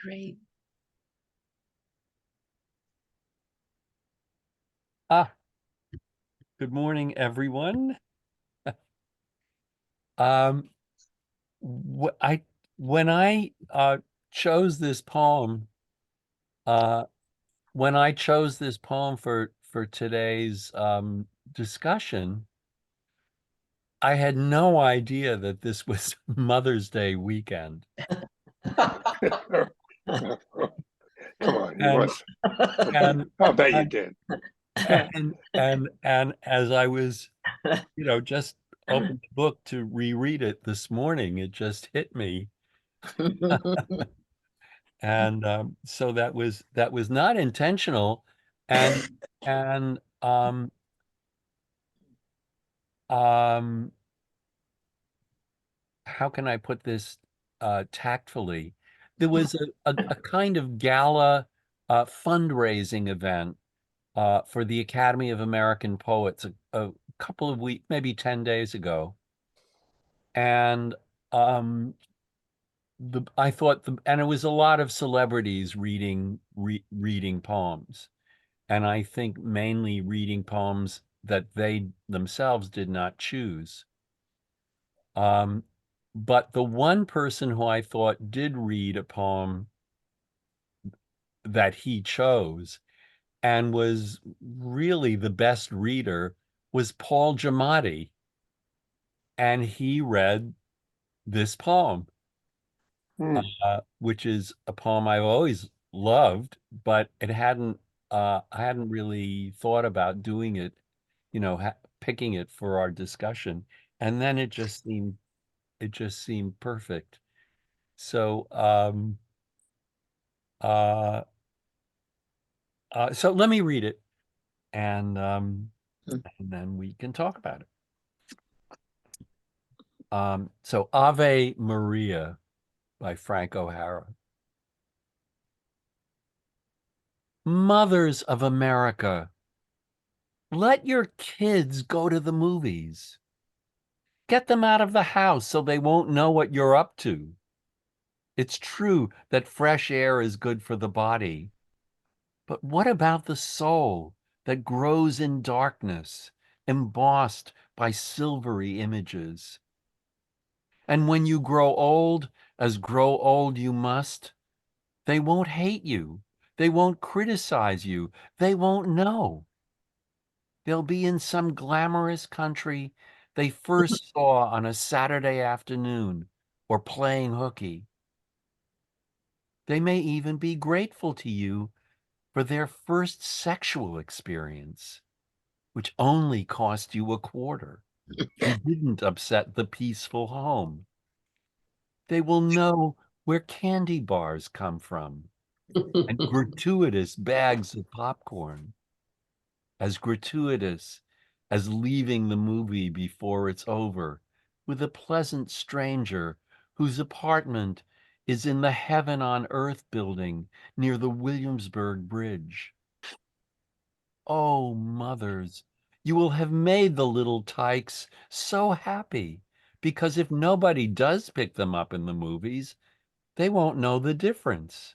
Great. Ah, good morning, everyone. Um, wh I when I chose this poem, uh, when I chose this poem for today's discussion, I had no idea that this was Mother's Day weekend. Come on, you And must. and I'll bet you and did. and as I was, just opened the book to reread it this morning, it just hit me. And so that was not intentional, and and um how can I put this tactfully? There was a kind of gala fundraising event for the Academy of American Poets a couple of weeks, maybe 10 days ago. And I thought and it was a lot of celebrities reading poems. And I think mainly reading poems that they themselves did not choose. Um, but the one person who I thought did read a poem that he chose and was really the best reader was Paul Giamatti. And he read this poem, Hmm. which is a poem I've always loved, but I hadn't really thought about doing it, picking it for our discussion. And then it just seemed perfect. So, uh, so let me read it, and then we can talk about it. So Ave Maria by Frank O'Hara. Mothers of America, let your kids go to the movies. Get them out of the house so they won't know what you're up to. It's true that fresh air is good for the body, but what about the soul that grows in darkness, embossed by silvery images? And when you grow old, as grow old you must, they won't hate you. They won't criticize you. They won't know. They'll be in some glamorous country they first saw on a Saturday afternoon or playing hooky. They may even be grateful to you for their first sexual experience, which only cost you a quarter and didn't upset the peaceful home. They will know where candy bars come from and gratuitous bags of popcorn, as gratuitous as leaving the movie before it's over with a pleasant stranger whose apartment is in the Heaven on Earth building near the Williamsburg Bridge. Oh, mothers, you will have made the little tykes so happy because if nobody does pick them up in the movies, they won't know the difference.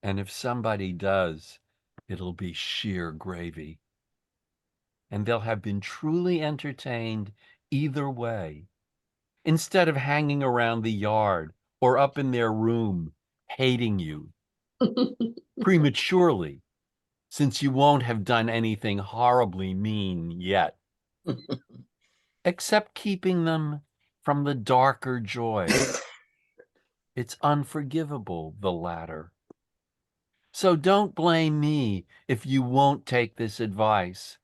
And if somebody does, it'll be sheer gravy. And they'll have been truly entertained either way, instead of hanging around the yard or up in their room hating you prematurely, since you won't have done anything horribly mean yet, except keeping them from the darker joy. It's unforgivable, the latter. So don't blame me if you won't take this advice,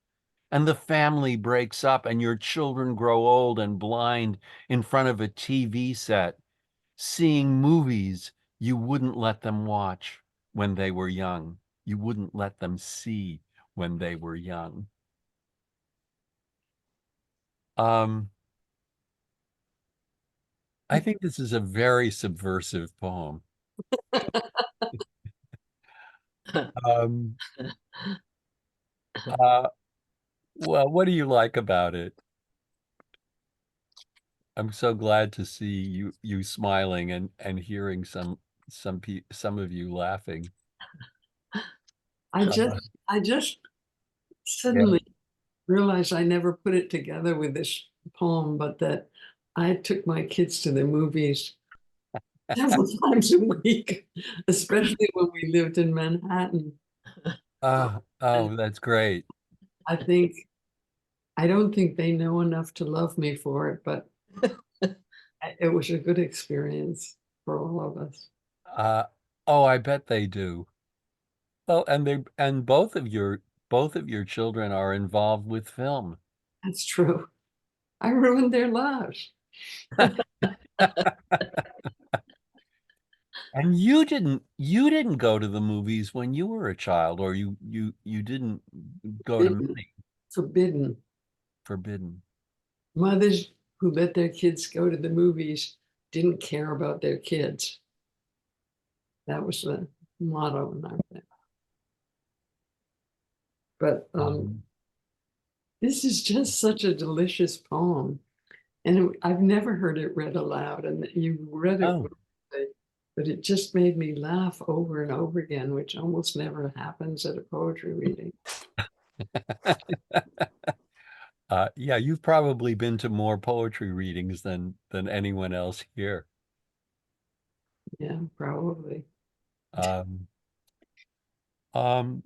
and the family breaks up and your children grow old and blind in front of a TV set, seeing movies you wouldn't let them watch when they were young. You wouldn't let them see when they were young. Um, I think this is a very subversive poem. Um, uh, well, what do you like about it? I'm so glad to see you smiling and hearing some of you laughing. I just Uh, I just yeah. suddenly realized I never put it together with this poem, but that I took my kids to the movies several times a week, especially when we lived in Manhattan. And Oh, that's great. I think I don't think they know enough to love me for it, but it was a good experience for all of us. Uh, oh, I bet they do. Well, and both of your children are involved with film. That's true. I ruined their lives. And you didn't go to the movies when you were a child, or you didn't go to Forbidden. many. Forbidden. Forbidden. Mothers who let their kids go to the movies didn't care about their kids. That was the motto in our family. But Um, this is just such a delicious poem. And I've never heard it read aloud. And you read it, oh. but it just made me laugh over and over again, which almost never happens at a poetry reading. Yeah, you've probably been to more poetry readings than anyone else here. Yeah, probably. Um, um,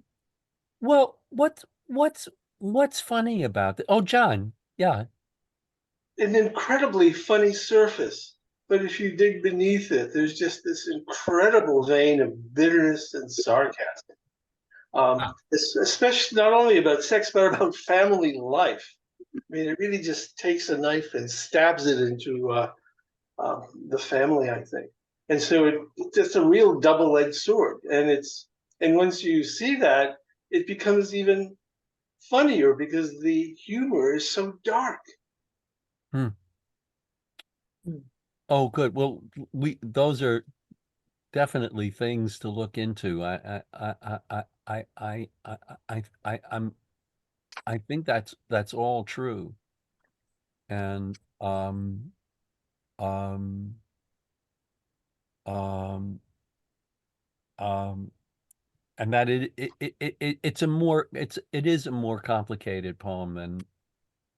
well, what's funny about it? Oh, John, yeah. An incredibly funny surface. But if you dig beneath it, there's just this incredible vein of bitterness and sarcasm. Especially not only about sex, but about family life. I mean, it really just takes a knife and stabs it into the family, I think. And so it's just a real double-edged sword. And once you see that, it becomes even funnier because the humor is so dark. Hmm. Oh, good. Well, we those are definitely things to look into. I'm I think that's all true. And um um um and that it is a more complicated poem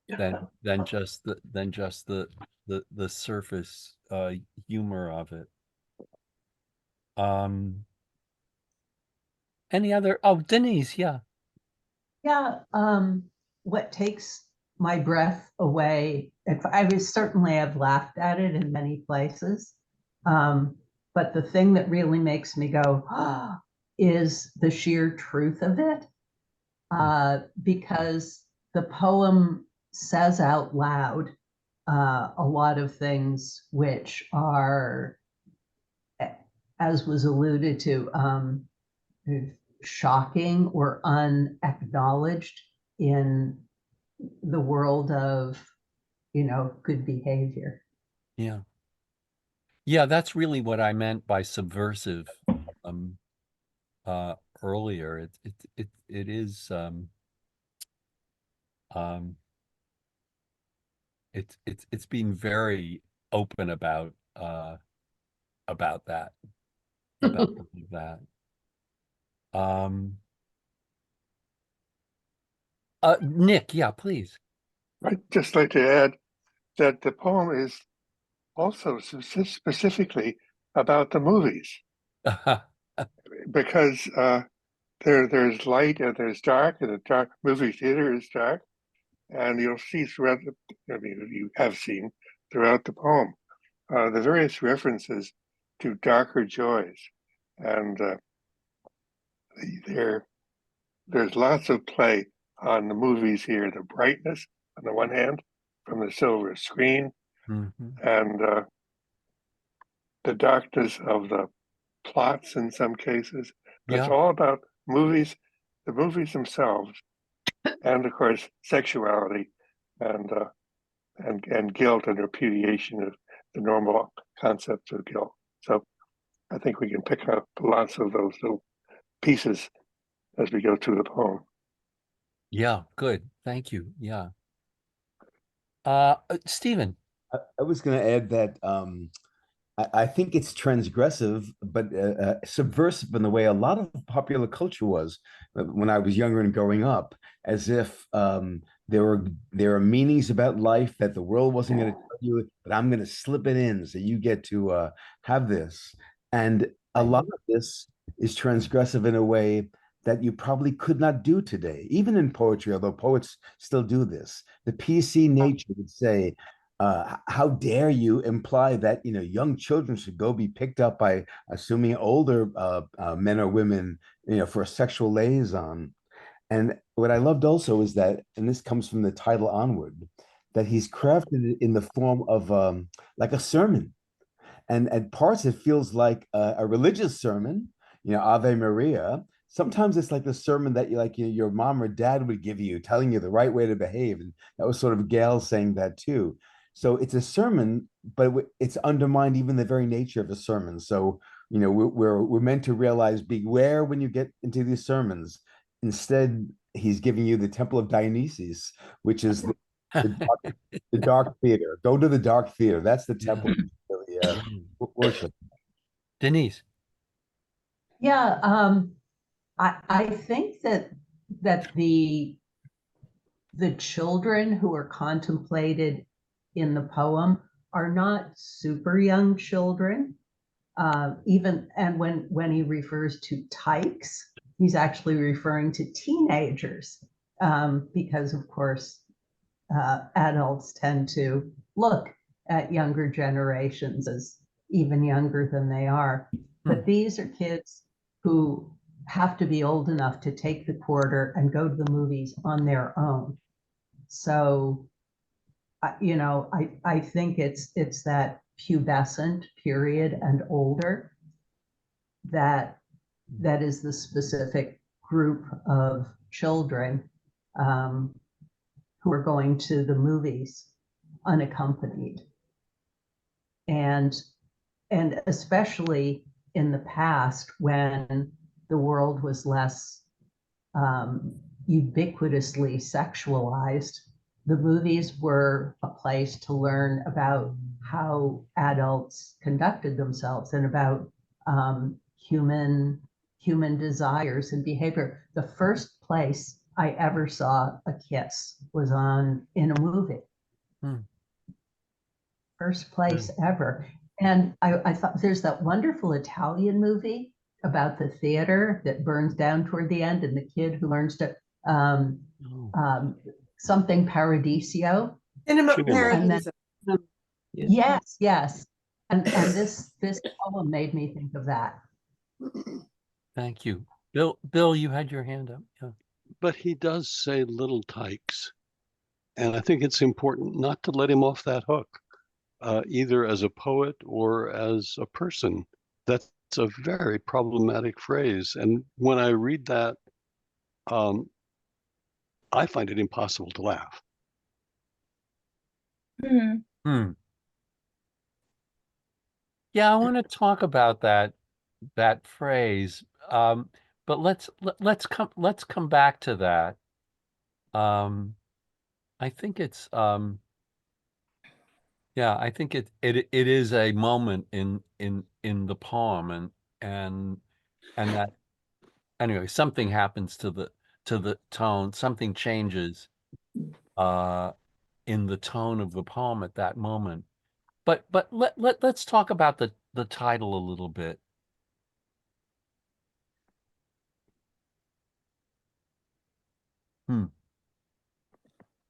Yeah. than just the surface humor of it. Um any other, oh, Denise, yeah. Yeah, what takes my breath away, if I was certainly have laughed at it in many places. But the thing that really makes me go, "Ah," is the sheer truth of it. Because the poem says out loud a lot of things which are, as was alluded to, shocking or unacknowledged in the world of, good behavior. Yeah. Yeah, that's really what I meant by subversive um earlier. It is um it's being very open about that, about that. Um Nick, yeah, please. I'd just like to add that the poem is also specifically about the movies because there's light and there's dark, and the dark movie theater is dark, and you'll see throughout I mean, you have seen throughout the poem the various references to darker joys, and there there's lots of play on the movies here. The brightness on the one hand from the silver screen, Mhm. and the darkness of the plots in some cases. But it's Yeah. all about movies, the movies themselves, and of course sexuality, and and guilt and repudiation of the normal concepts of guilt. So I think we can pick up lots of those little pieces as we go through the poem. Yeah, good. Thank you. Yeah. Stephen. I was going to add that I think it's transgressive, but subversive in the way a lot of popular culture was when I was younger and growing up, as if there are meanings about life that the world wasn't going to tell you, but I'm going to slip it in so you get to have this. And a lot of this is transgressive in a way that you probably could not do today, even in poetry, although poets still do this. The PC nature would say, how dare you imply that young children should go be picked up by assuming older men or women for a sexual liaison. And what I loved also is that, and this comes from the title onward, that he's crafted it in the form of like a sermon, and at parts it feels like a religious sermon, Ave Maria. Sometimes it's like the sermon that your mom or dad would give you, telling you the right way to behave, and that was sort of Gail saying that too. So it's a sermon, but it's undermined even the very nature of a sermon. So we're meant to realize, beware when you get into these sermons. Instead, he's giving you the Temple of Dionysus, which is the dark theater. Go to the dark theater. That's the temple of worship. Denise. Yeah, I think that the children who are contemplated in the poem are not super young children. And when he refers to tykes, he's actually referring to teenagers, because of course adults tend to look at younger generations as even younger than they are. But these are kids who have to be old enough to take the quarter and go to the movies on their own. So, I think it's that pubescent period and older that is the specific group of children who are going to the movies unaccompanied. And especially in the past, when the world was less ubiquitously sexualized, the movies were a place to learn about how adults conducted themselves and about human desires and behavior. The first place I ever saw a kiss was in a movie. First place ever. And I thought, there's that wonderful Italian movie about the theater that burns down toward the end, and the kid who learns to something Paradiso. Cinema Cinema. Paradiso. Yes. And this poem made me think of that. Thank you. Bill, you had your hand up. Yeah. But he does say little tykes. And I think it's important not to let him off that hook, either as a poet or as a person. That's a very problematic phrase. And when I read that, I find it impossible to laugh. Yeah, I want to talk about that phrase, but let's come back to that. I think it's I think it is a moment in the poem, and that anyway, something happens to the tone, something changes in the tone of the poem at that moment. But let's talk about the title a little bit.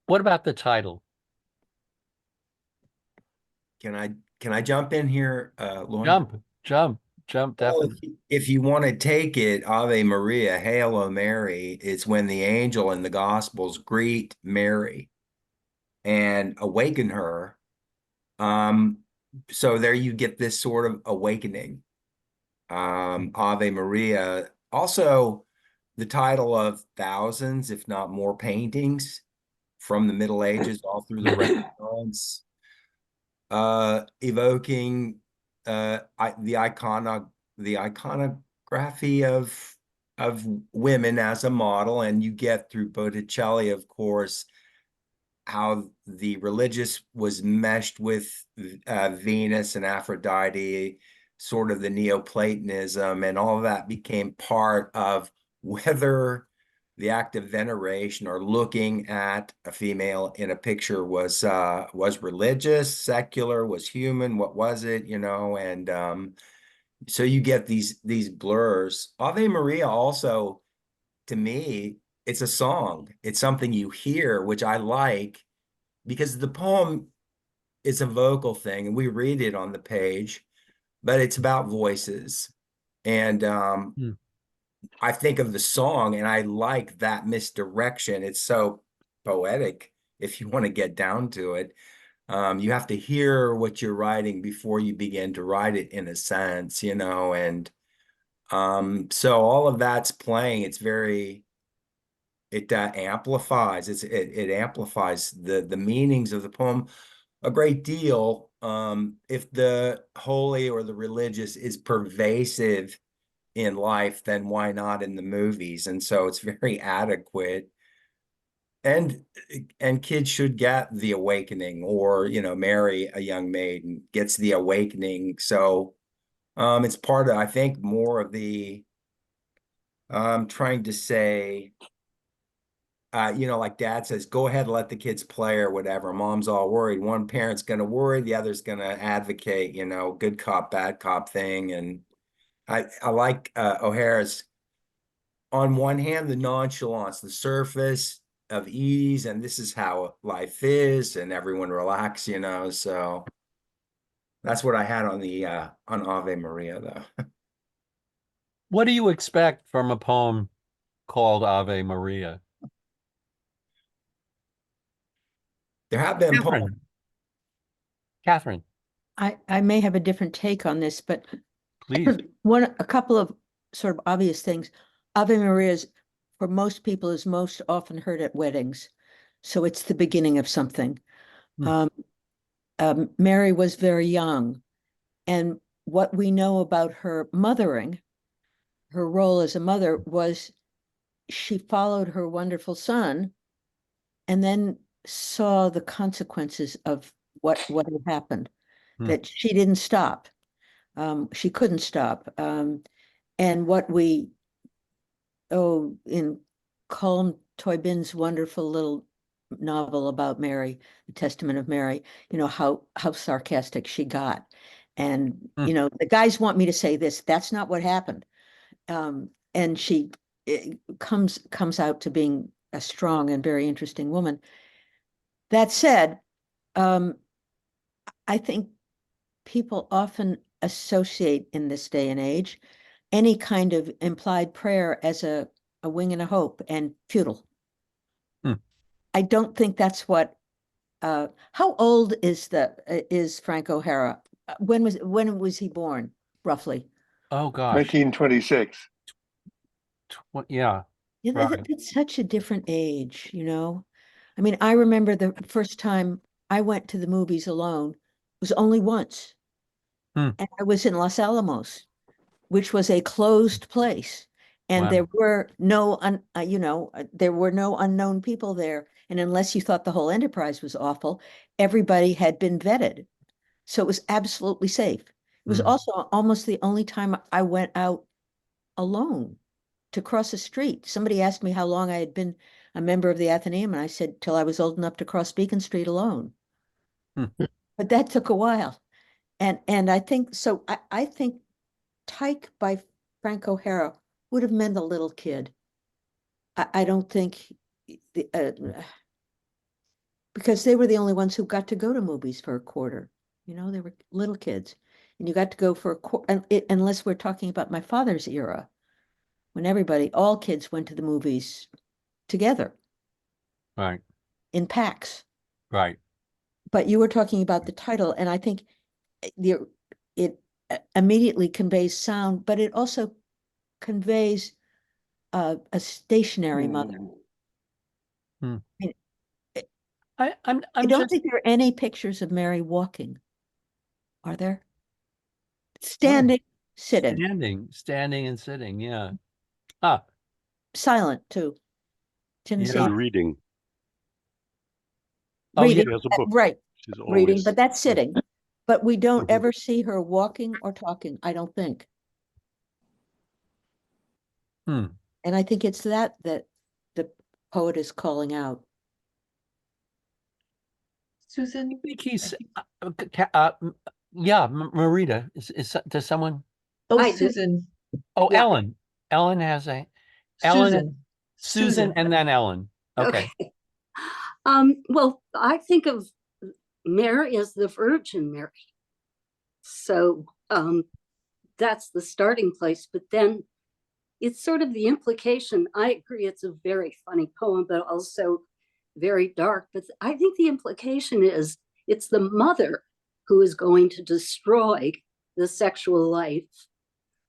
What about the title? Can I jump in here, Lloyd? Jump, definitely. Well, if you want to take it, Ave Maria, Hail O Mary, it's when the angel in the Gospels greet Mary and awaken her. So there you get this sort of awakening. Ave Maria. Also, the title of thousands, if not more, paintings from the Middle Ages all through the Renaissance, evoking the iconography of women as a model. And you get through Botticelli, of course, how the religious was meshed with Venus and Aphrodite, sort of the Neoplatonism, and all of that became part of whether the act of veneration or looking at a female in a picture was religious, secular, was human, what was it, you know? And so you get these blurs. Ave Maria also, to me, it's a song. It's something you hear, which I like, because the poem is a vocal thing, and we read it on the page, but it's about voices. And I think of the song, and I like that misdirection. It's so poetic, if you want to get down to it. You have to hear what you're writing before you begin to write it, in a sense, you know. And so all of that's playing. It's very, it amplifies. It amplifies the meanings of the poem a great deal. If the holy or the religious is pervasive in life, then why not in the movies? And so it's very adequate. And kids should get the awakening, or, you know, Mary, a young maiden, gets the awakening. So it's part of, I think, more of the, I'm trying to say, you know, like dad says, go ahead, let the kids play or whatever. Mom's all worried. One parent's going to worry, the other's going to advocate, you know, good cop, bad cop thing. And I like O'Hara's, on one hand, the nonchalance, the surface of ease, and this is how life is, and everyone relax, you know. So that's what I had on the on Ave Maria, though. What do you expect from a poem called Ave Maria? There have been poems. Catherine, I may have a different take on this, but please. a couple of sort of obvious things. Ave Maria's, for most people, is most often heard at weddings. So it's the beginning of something. Mary was very young. And what we know about her mothering, her role as a mother, was she followed her wonderful son and then saw the consequences of what had happened, that she didn't stop. She couldn't stop. And what we, in Colm Toybin's wonderful little novel about Mary, The Testament of Mary, you know, how sarcastic she got. And, you know, the guys want me to say this, that's not what happened. And she comes out to being a strong and very interesting woman. That said, I think people often associate in this day and age any kind of implied prayer as a wing and a hope, and futile. I don't think that's what. How old is Frank O'Hara? When was he born, roughly? Oh gosh. 1926. Yeah. Yeah, right. that's such a different age, you know. I mean, I remember the first time I went to the movies alone was only once, and I was in Los Alamos, which was a closed place, and Wow. there were no, there were no unknown people there, and unless you thought the whole enterprise was awful, everybody had been vetted, so it was absolutely safe. It was also almost the only time I went out alone to cross a street. Somebody asked me how long I had been a member of the Athenaeum, and I said till I was old enough to cross Beacon Street alone. But that took a while, and I think so. I think Tyke by Frank O'Hara would have meant a little kid. I don't think, because they were the only ones who got to go to movies for a quarter. You know, they were little kids, and you got to go for a quarter. Unless we're talking about my father's era, when all kids went to the movies together. Right. In packs. Right. But you were talking about the title, and I think it immediately conveys sound, but it also conveys a stationary mother. I don't think there are any pictures of Mary walking. Are there? Standing, sitting. Standing and sitting, yeah. Silent too. Didn't see. And reading. Oh, yeah. reading, She has a book. right, She's reading, always. but that's sitting. But we don't Mhm. ever see her walking or talking, I don't think. Hmm. And I think it's that the poet is calling out. Susan, I think he's, yeah, Marita, does someone? oh, I do. Susan, Oh, Yeah. Ellen. Ellen has Ellen, Susan, and then Ellen. Okay. Well, I think of Mary as the Virgin Mary. So that's the starting place. But then it's sort of the implication. I agree, it's a very funny poem, but also very dark. But I think the implication is it's the mother who is going to destroy the sexual life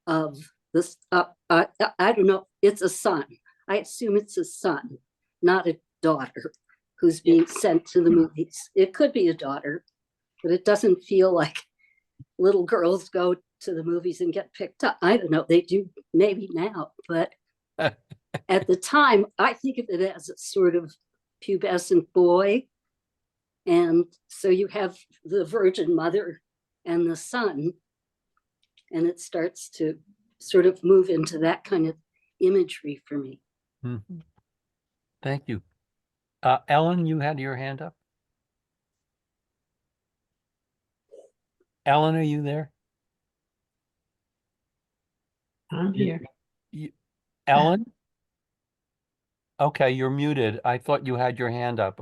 of this. I don't know. It's a son. I assume it's a son, not a daughter who's being sent to the movies. It could be a daughter, but it doesn't feel like little girls go to the movies and get picked up. I don't know. They do maybe now, but at the time, I think of it as a sort of pubescent boy. And so you have the Virgin Mother and the son, and it starts to sort of move into that kind of imagery for me. Thank you. Ellen, you had your hand up. Ellen, are you there? I'm here. Ellen? Okay, you're muted. I thought you had your hand up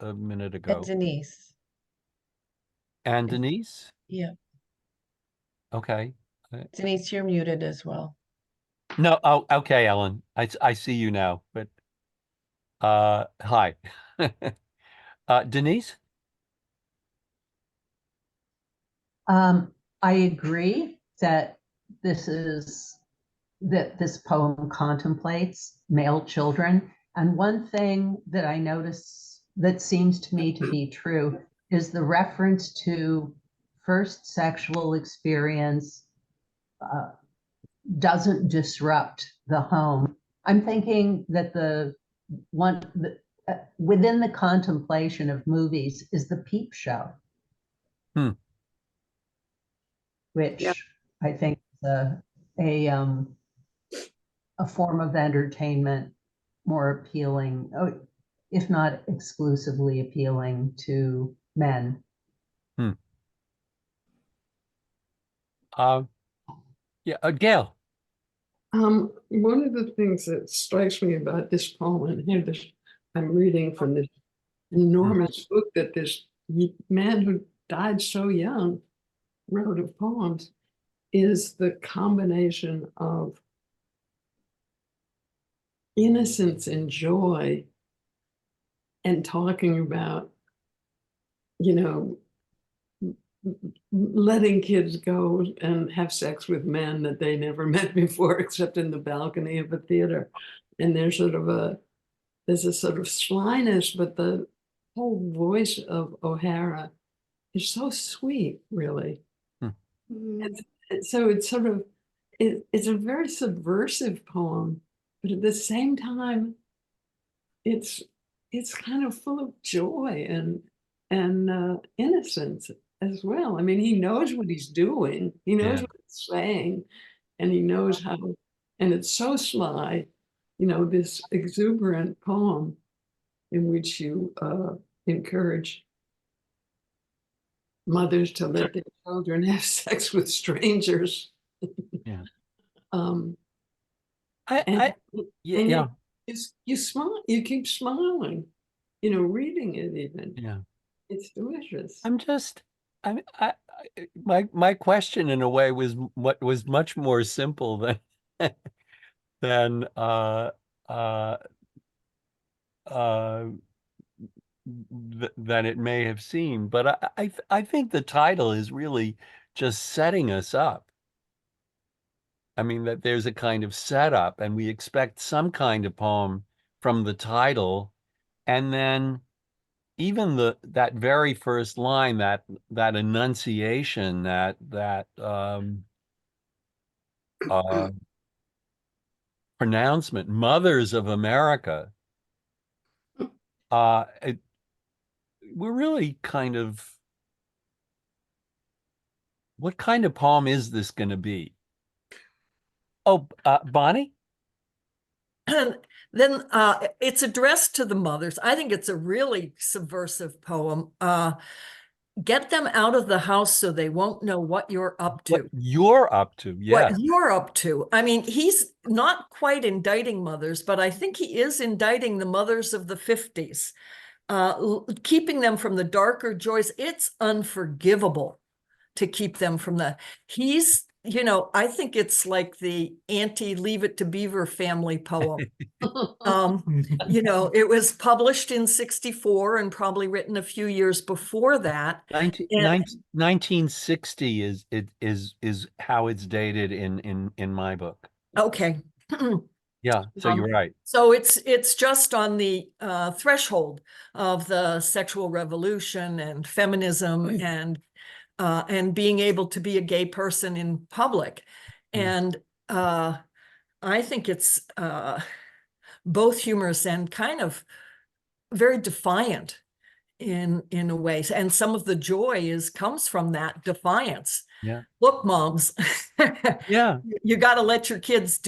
a minute ago. and Denise. And Denise? Yeah, Okay. Denise, you're muted as well. No, oh, okay, Ellen. I see you now, but hi. Denise? I agree that this poem contemplates male children. And one thing that I notice that seems to me to be true is the reference to first sexual experience doesn't disrupt the home. I'm thinking that within the contemplation of movies is the peep show. Which Yeah. I think is a form of entertainment more appealing, if not exclusively appealing to men. Yeah, Gail. One of the things that strikes me about this poem, and here I'm reading from this enormous book that this man who died so young wrote of poems, is the combination of innocence and joy and talking about, letting kids go and have sex with men that they never met before, except in the balcony of a theater. And there's a sort of slyness, but the whole voice of O'Hara is so sweet, really. So it's sort of, it's a very subversive poem, but at the same time, it's kind of full of joy and innocence as well. I mean, he knows what he's doing. He knows what he's saying, and he knows how. And it's so sly, this exuberant poem in which you encourage mothers to let their children have sex with strangers. Yeah. You smile, you keep smiling, reading it even. Yeah. It's delicious. My question in a way was what was much more simple than than than it may have seemed. But I think the title is really just setting us up. I mean, that there's a kind of setup, and we expect some kind of poem from the title, and then even that very first line, that enunciation, that pronouncement, "Mothers of America," we're really kind of, what kind of poem is this going to be? Oh, Bonnie? And then it's addressed to the mothers. I think it's a really subversive poem. Get them out of the house so they won't know what you're up to. What you're up to, yeah. What you're up to. I mean, he's not quite indicting mothers, but I think he is indicting the mothers of the 50s, keeping them from the darker joys. It's unforgivable to keep them from the, he's, you know, I think it's like the anti-Leave It to Beaver family poem. You know, it was published in 64 and probably written a few years before that. 1960 is how it's dated in my book. Okay. Yeah, so you're right. So it's just on the threshold of the sexual revolution and feminism and being able to be a gay person in public. And I think it's both humorous and kind of very defiant in a way. And some of the joy comes from that defiance. Yeah. Look, moms, yeah, you got to let your kids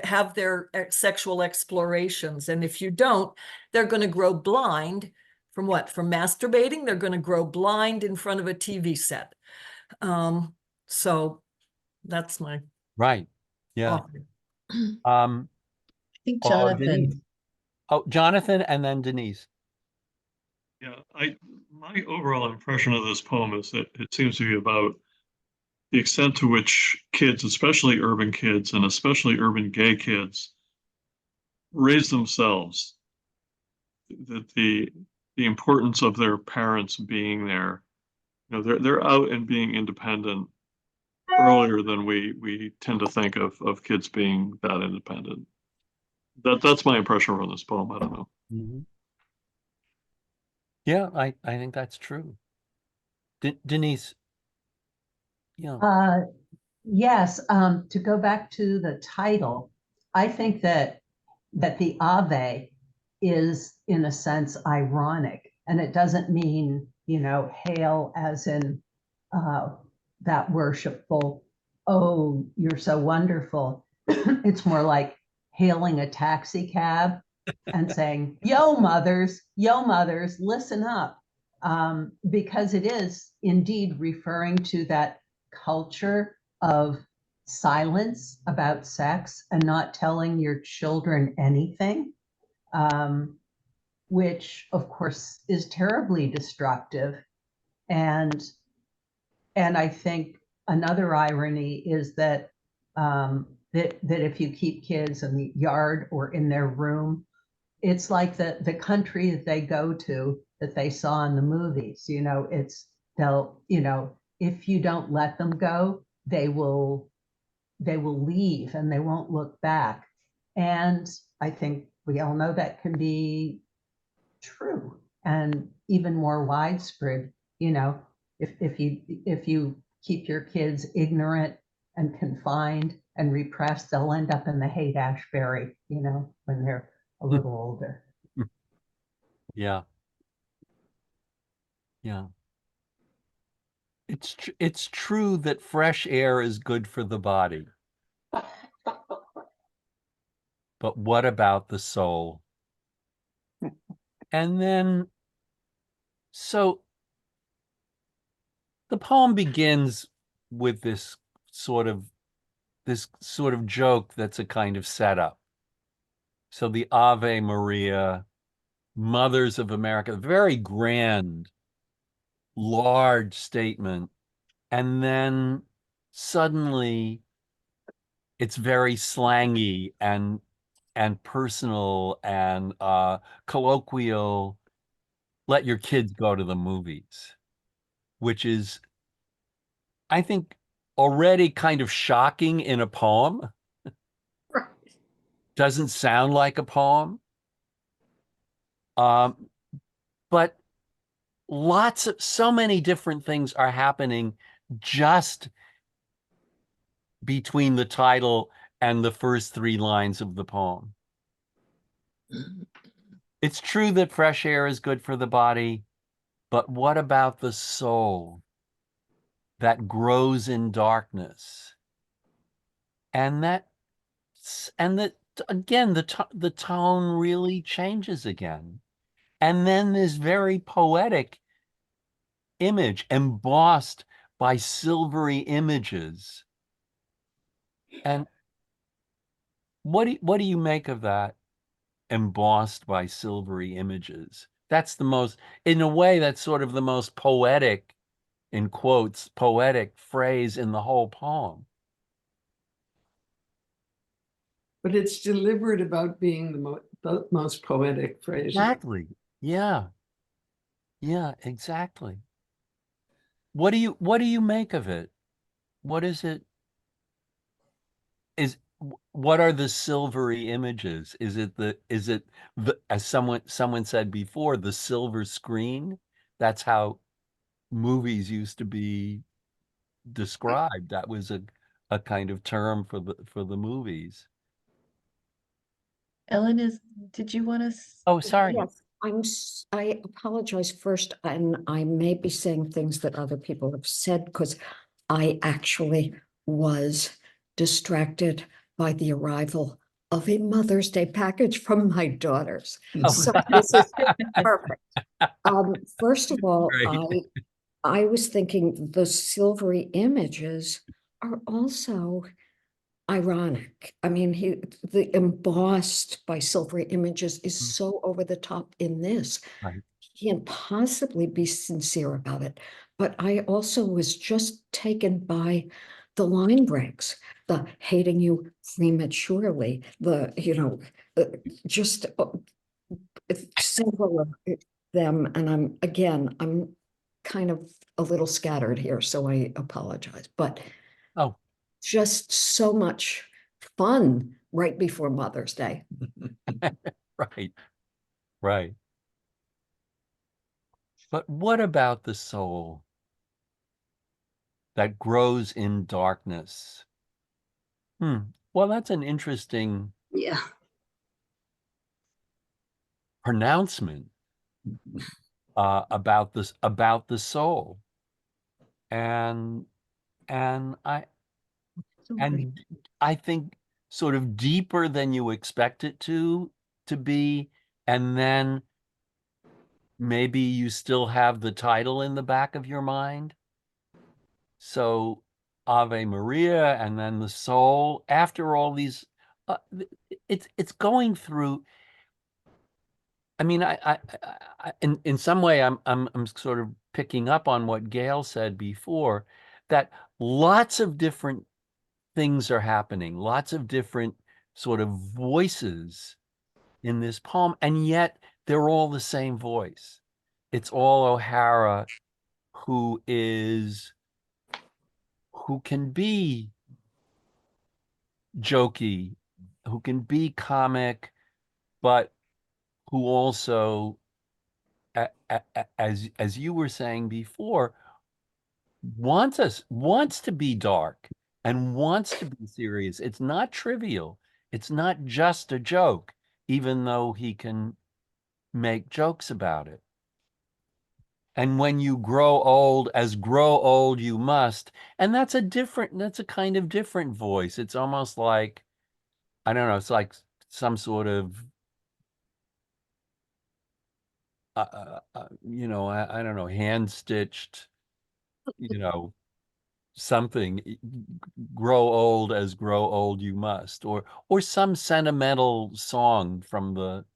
have their sexual explorations. And if you don't, they're going to grow blind from what? From masturbating. They're going to grow blind in front of a TV set. So that's my right. Yeah. I think Jonathan. Jonathan, and then Denise. Yeah, my overall impression of this poem is that it seems to be about the extent to which kids, especially urban kids and especially urban gay kids, raise themselves. That the importance of their parents being there, you know, they're out and being independent earlier than we tend to think of kids being that independent. That's my impression from this poem. I don't know. Mm-hmm. Yeah, I think that's true. Denise. Yeah. Yes. To go back to the title, I think that the Ave is in a sense ironic, and it doesn't mean, you know, hail as in that worshipful, oh, you're so wonderful. It's more like hailing a taxi cab and saying, yo mothers, listen up. Because it is indeed referring to that culture of silence about sex and not telling your children anything, which of course is terribly destructive. And I think another irony is that that if you keep kids in the yard or in their room, it's like the country that they go to that they saw in the movies. You know, they'll, you know, if you don't let them go, they will leave and they won't look back. And I think we all know that can be true and even more widespread. You know, if you keep your kids ignorant and confined and repressed, they'll end up in the Haight-Ashbury, you know, when they're a little older. Yeah. Yeah. It's true that fresh air is good for the body. But what about the soul? And then, so the poem begins with this sort of joke that's a kind of setup. So the Ave Maria, Mothers of America, very grand, large statement. And then suddenly it's very slangy and personal and colloquial. Let your kids go to the movies, which is, I think, already kind of shocking in a poem. Right. Doesn't sound like a poem. But so many different things are happening just between the title and the first 3 lines of the poem. It's true that fresh air is good for the body, But what about the soul that grows in darkness? And that again, the tone really changes again. And then this very poetic image embossed by silvery images. And what do you make of that? Embossed by silvery images. That's the most, in a way, that's sort of the most poetic, in quotes, poetic phrase in the whole poem. But it's deliberate about being the most poetic phrase. Exactly. Yeah. Yeah, exactly. What do you make of it? What is it? What are the silvery images? Is it the as someone said before, the silver screen? That's how movies used to be described. That was a kind of term for the movies. Ellen, did you want to? Oh, sorry. Yes, I apologize first, and I may be saying things that other people have said because I actually was distracted by the arrival of a Mother's Day package from my daughters. Oh. So this is perfect. First of all, Great. I was thinking the silvery images are also ironic. I mean, the embossed by silvery images is so over the top in this. Right. He can't possibly be sincere about it. But I also was just taken by the line breaks, the hating you prematurely, just several of them. And I'm kind of a little scattered here, so I apologize. But Oh, just so much fun right before Mother's Day. right. Right. But what about the soul that grows in darkness? Well, that's an interesting pronouncement about the soul. And I think sort of deeper than you expect it to be, and then maybe you still have the title in the back of your mind. So Ave Maria, and then the soul. After all these, it's going through. I mean, in some way, I'm sort of picking up on what Gail said before, that lots of different things are happening, lots of different sort of voices in this poem, and yet they're all the same voice. It's all O'Hara, who can be jokey, who can be comic, but who also, as you were saying before, wants to be dark and wants to be serious. It's not trivial. It's not just a joke, even though he can make jokes about it. And when you grow old, as grow old you must, and that's a kind of different voice. It's almost like, I don't know, it's like some sort of I don't know, hand stitched, something. Grow old as grow old you must, or some sentimental song from the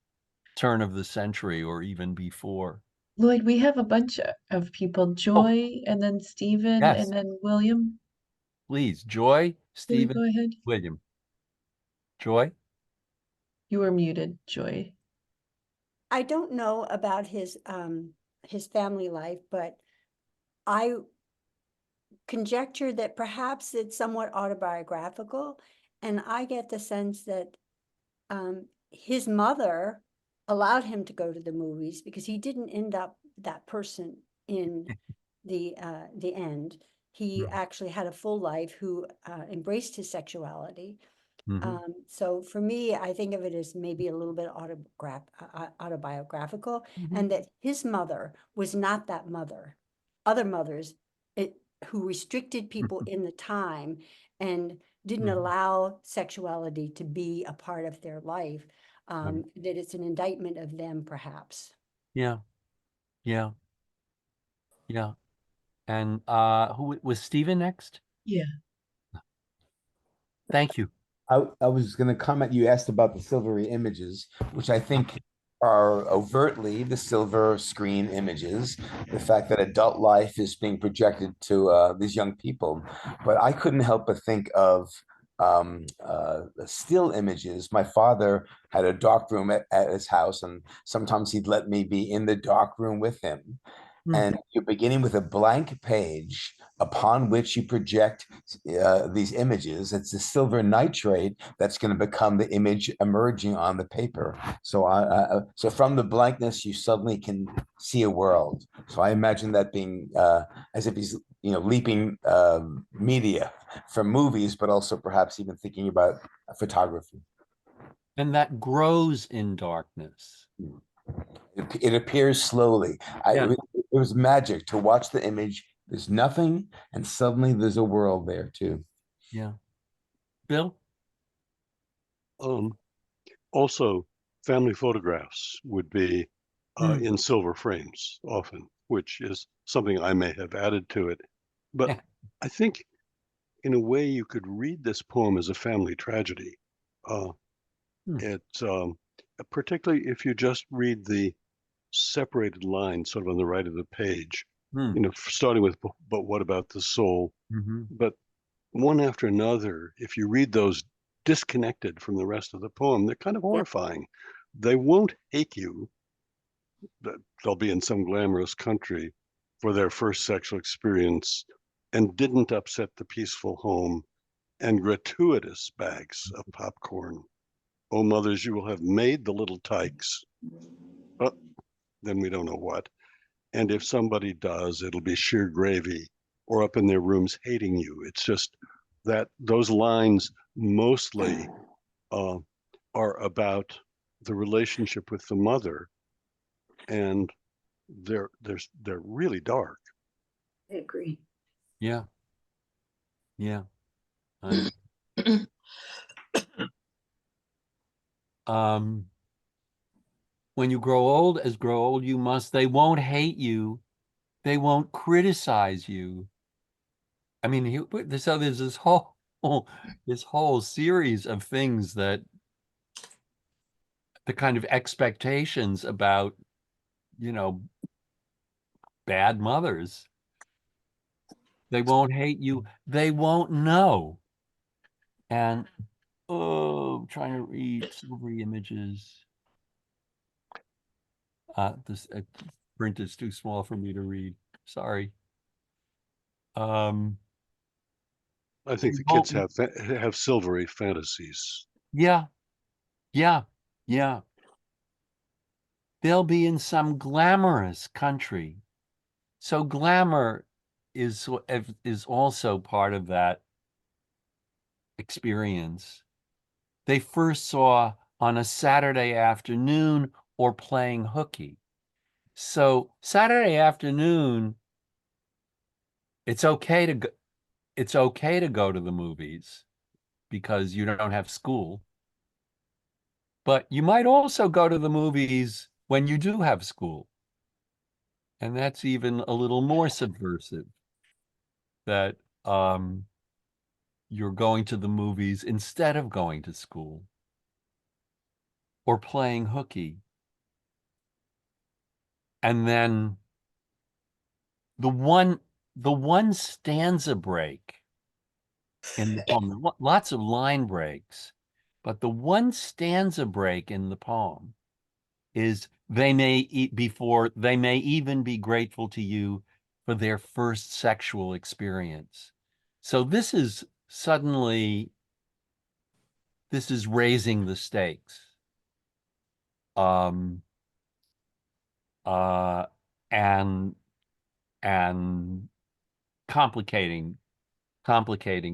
turn of the century or even before. Lloyd, we have a bunch of people, Joy, and then Stephen, Yes. and then William. Please, Joy, Stephen, go ahead. William. Joy? You were muted, Joy. I don't know about his family life, but I conjecture that perhaps it's somewhat autobiographical, and I get the sense that his mother allowed him to go to the movies because he didn't end up that person in the end. He actually had a full life who embraced his sexuality. Mhm. So for me, I think of it as maybe a little bit autobiographical, and that his mother was not that mother. Other mothers who restricted people in the time and didn't Mhm. allow sexuality to be a part of their life, that it's an indictment of them, perhaps. Yeah, yeah, yeah. And who was Stephen next? Yeah. Thank you. I was going to comment. You asked about the silvery images, which I think are overtly the silver screen images. The fact that adult life is being projected to these young people, but I couldn't help but think of still images. My father had a dark room at his house, and sometimes he'd let me be in the dark room with him. And you're beginning with a blank page upon which you project these images. It's the silver nitrate that's going to become the image emerging on the paper. So from the blankness, you suddenly can see a world. So I imagine that being as if he's leaping media from movies, but also perhaps even thinking about photography. And that grows in darkness. It appears slowly. It was magic to watch the image. There's nothing, and suddenly there's a world there too. Yeah. Bill? Also, family photographs would be in silver frames often, which is something I may have added to it. But I think in a way you could read this poem as a family tragedy. It's particularly if you just read the separated lines sort of on the right of the page, starting with, but what about the soul? But one after another, if you read those disconnected from the rest of the poem, they're kind of horrifying. They won't hate you. They'll be in some glamorous country for their first sexual experience and didn't upset the peaceful home, and gratuitous bags of popcorn. Oh, mothers, you will have made the little tykes. But then we don't know what. And if somebody does, it'll be sheer gravy or up in their rooms hating you. It's just that those lines mostly are about the relationship with the mother, and they're really dark. I agree. Yeah. Yeah. When you grow old, as grow old you must, they won't hate you. They won't criticize you. I mean, so there's this whole series of things that the kind of expectations about, bad mothers. They won't hate you. They won't know. And I'm trying to read silvery images. This print is too small for me to read. Sorry. I think the kids have silvery fantasies. Yeah. They'll be in some glamorous country. So glamour is also part of that experience. They first saw on a Saturday afternoon or playing hooky. So Saturday afternoon, it's okay to go to the movies because you don't have school. But you might also go to the movies when you do have school. And that's even a little more subversive, that you're going to the movies instead of going to school or playing hooky. And then the one stanza break in the poem, lots of line breaks, but the one stanza break in the poem is they may even be grateful to you for their first sexual experience. So this is raising the stakes. And complicating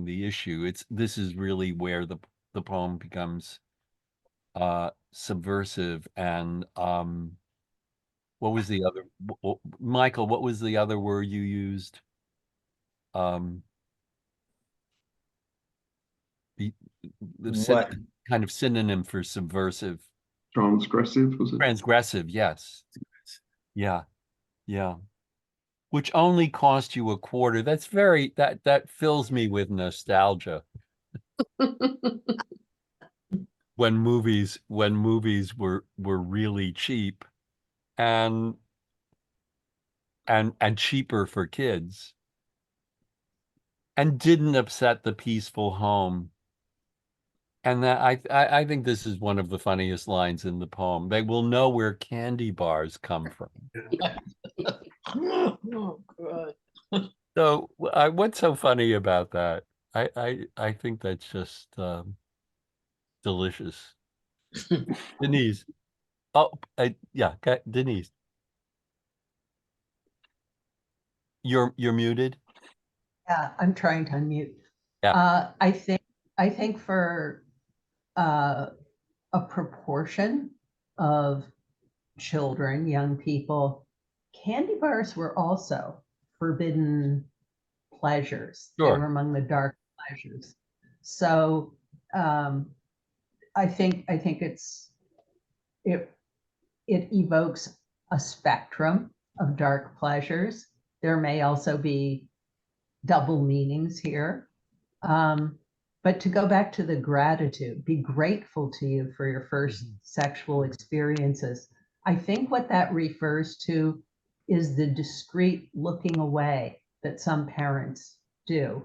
the issue. This is really where the poem becomes subversive. And what was the other, Michael, what was the other word you used? The What? kind of synonym for subversive. Transgressive, was it? Transgressive, yes. Yeah, yeah. Which only cost you a quarter. That's very, that fills me with nostalgia. When movies were really cheap and cheaper for kids and didn't upset the peaceful home. And that I think this is one of the funniest lines in the poem. They will know where candy bars come from. Oh, God. So what's so funny about that? I think that's just delicious. Denise. Oh, yeah, Denise. You're muted. Yeah, I'm trying to unmute. Yeah. I think for a proportion of children, young people, candy bars were also forbidden pleasures. They Sure. were among the dark pleasures. So I think it evokes a spectrum of dark pleasures. There may also be double meanings here. But to go back to the gratitude, be grateful to you for your first sexual experiences. I think what that refers to is the discreet looking away that some parents do.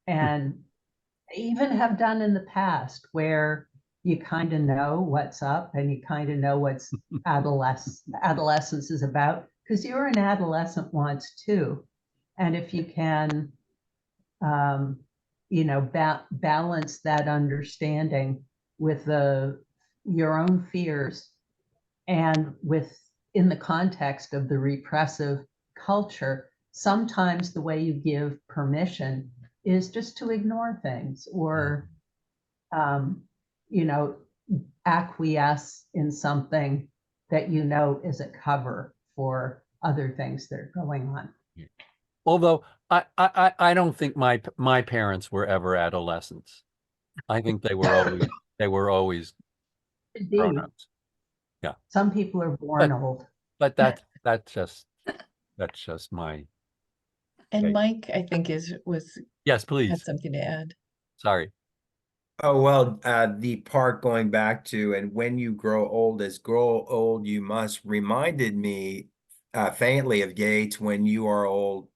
And even have done in the past, where you kind of know what's up and you kind of know what's adolescence is about, because you were an adolescent once too. And if you can, balance that understanding with your own fears and in the context of the repressive culture, sometimes the way you give permission is just to ignore things or, acquiesce in something that is a cover for other things that are going on. Although I don't think my parents were ever adolescents. I think they were always Indeed. grown-ups. Yeah. Some people are born old. But that's just my. And Okay. Mike, I think Yes, had please. something to add. Sorry. Oh, well, the part going back to, and when you grow old, you must, reminded me faintly of Yeats, when you are old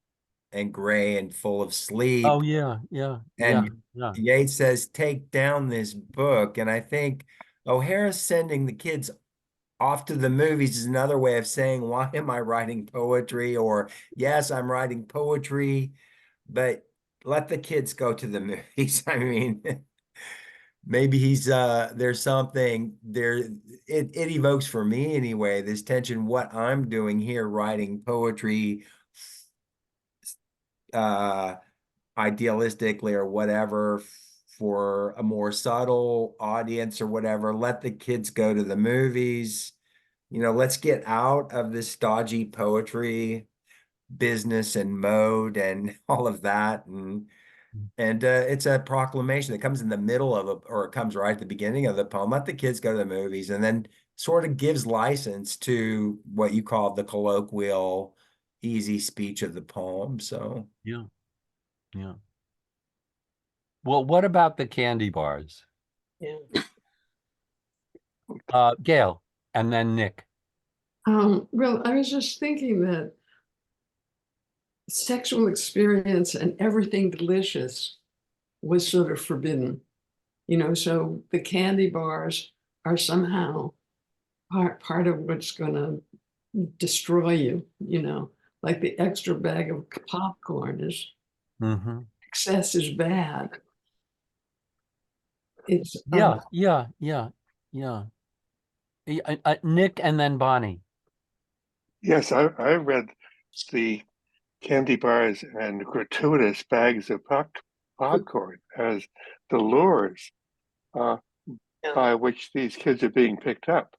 and gray and full of sleep. Oh, yeah. And yeah. Yeats says, take down this book. And I think O'Hara's sending the kids off to the movies is another way of saying, why am I writing poetry? Or, yes, I'm writing poetry, but let the kids go to the movies. I mean, maybe there's something there. It evokes for me anyway, this tension, what I'm doing here, writing poetry, idealistically or whatever, for a more subtle audience or whatever. Let the kids go to the movies. Let's get out of this stodgy poetry business and mode and all of that. And it's a proclamation that comes in the middle of or it comes right at the beginning of the poem. Let the kids go to the movies, and then sort of gives license to what you call the colloquial, easy speech of the poem. So yeah. Well, what about the candy bars? Yeah. Gail, and then Nick. Well, I was just thinking that sexual experience and everything delicious was sort of forbidden, so the candy bars are somehow part of what's going to destroy you, like the extra bag of popcorn is excess is bad. It's yeah. Nick and then Bonnie. Yes, I read the candy bars and gratuitous bags of popcorn as the lures uh, by which these kids are being picked up.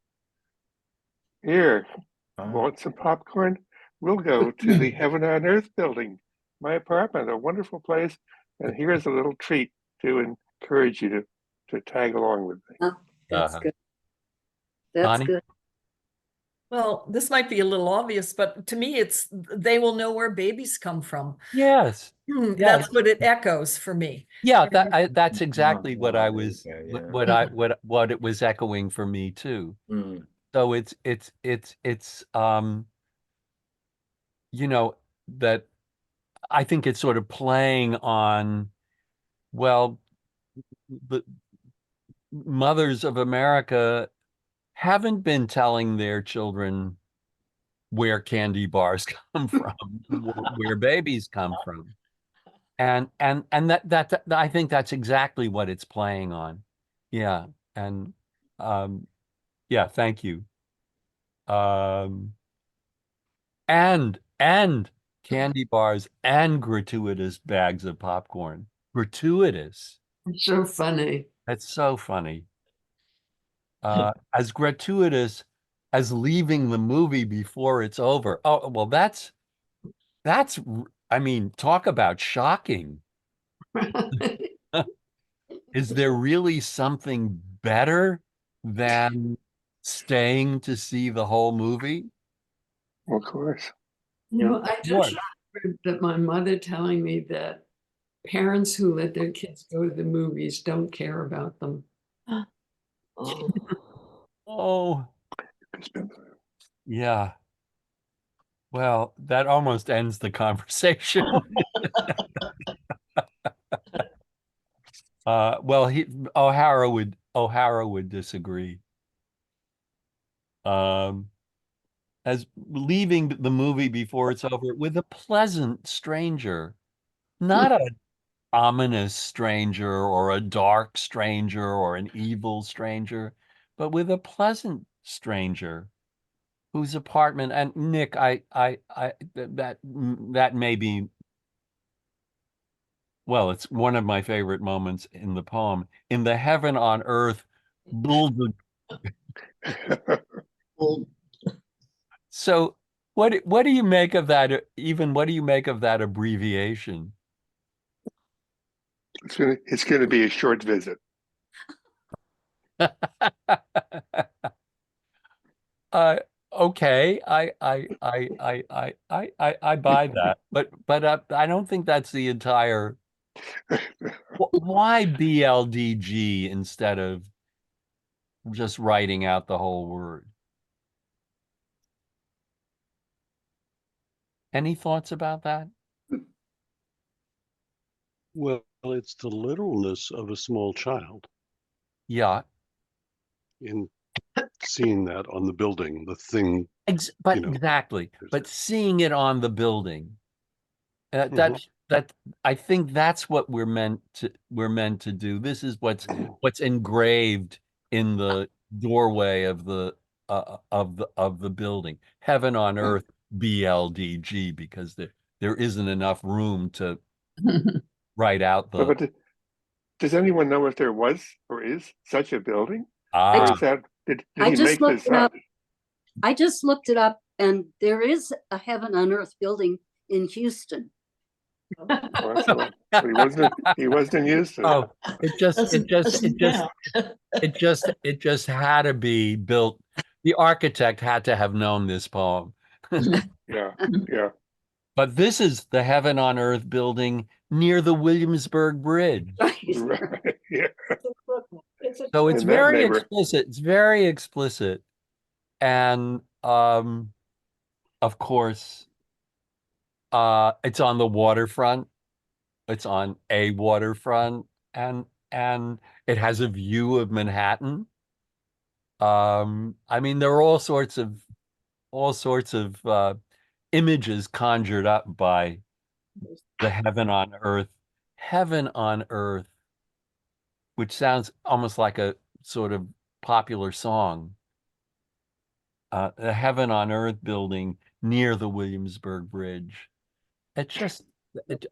Here, want some popcorn? We'll go to the Heaven on Earth building, my apartment, a wonderful place. And here's a little treat to encourage you to tag along with me. Oh, that's good. That's Bonnie? good. Well, this might be a little obvious, but to me, it's they will know where babies come from. Yes. That's what it echoes for me. Yeah, that's exactly what I was, Okay, yeah. what it was echoing for me too. So it's you know, that I think it's sort of playing on, well, the mothers of America haven't been telling their children where candy bars come from, where babies come from. And that I think that's exactly what it's playing on. Yeah. And yeah, thank you. And candy bars and gratuitous bags of popcorn. Gratuitous. It's so funny. That's so funny. As gratuitous as leaving the movie before it's over. Oh, well, that's I mean, talk about shocking. Is there really something better than staying to see the whole movie? Of course. You know, I Of just course. remembered that my mother telling me that parents who let their kids go to the movies don't care about them. Oh. Oh, yeah. Well, that almost ends the conversation. Well, O'Hara would disagree. As leaving the movie before it's over with a pleasant stranger, not a ominous stranger or a dark stranger or an evil stranger, but with a pleasant stranger whose apartment. And Nick, that may be, well, it's one of my favorite moments in the poem. In the heaven on earth, build. So what do you make of that? Even what do you make of that abbreviation? It's gonna be a short visit. Okay, I buy that, but I don't think that's the entire. Why BLDG instead of just writing out the whole word? Any thoughts about that? Well, it's the literalness of a small child Yeah, in seeing that on the building, the thing. but you know, exactly. But seeing it on the building, Mhm. that I think that's what we're meant to do. This is what's engraved in the doorway of the building. Heaven on earth, BLDG, because there isn't enough room to write out the. But does anyone know if there was or is such a building? Ah. Or is that did I he just make looked this it up? up. I just looked it up, and there is a Heaven on Earth building in Houston. Oh, excellent. So he wasn't in Houston. Oh, it just had to be built. The architect had to have known this poem. Yeah, yeah. But this is the Heaven on Earth building near the Williamsburg Bridge. Right, yeah. So it's In that very neighbor. explicit. It's very explicit. And of course, it's on the waterfront. It's on a waterfront, and it has a view of Manhattan. I mean, there are all sorts of images conjured up by the heaven on earth, which sounds almost like a sort of popular song. The Heaven on Earth building near the Williamsburg Bridge. It just it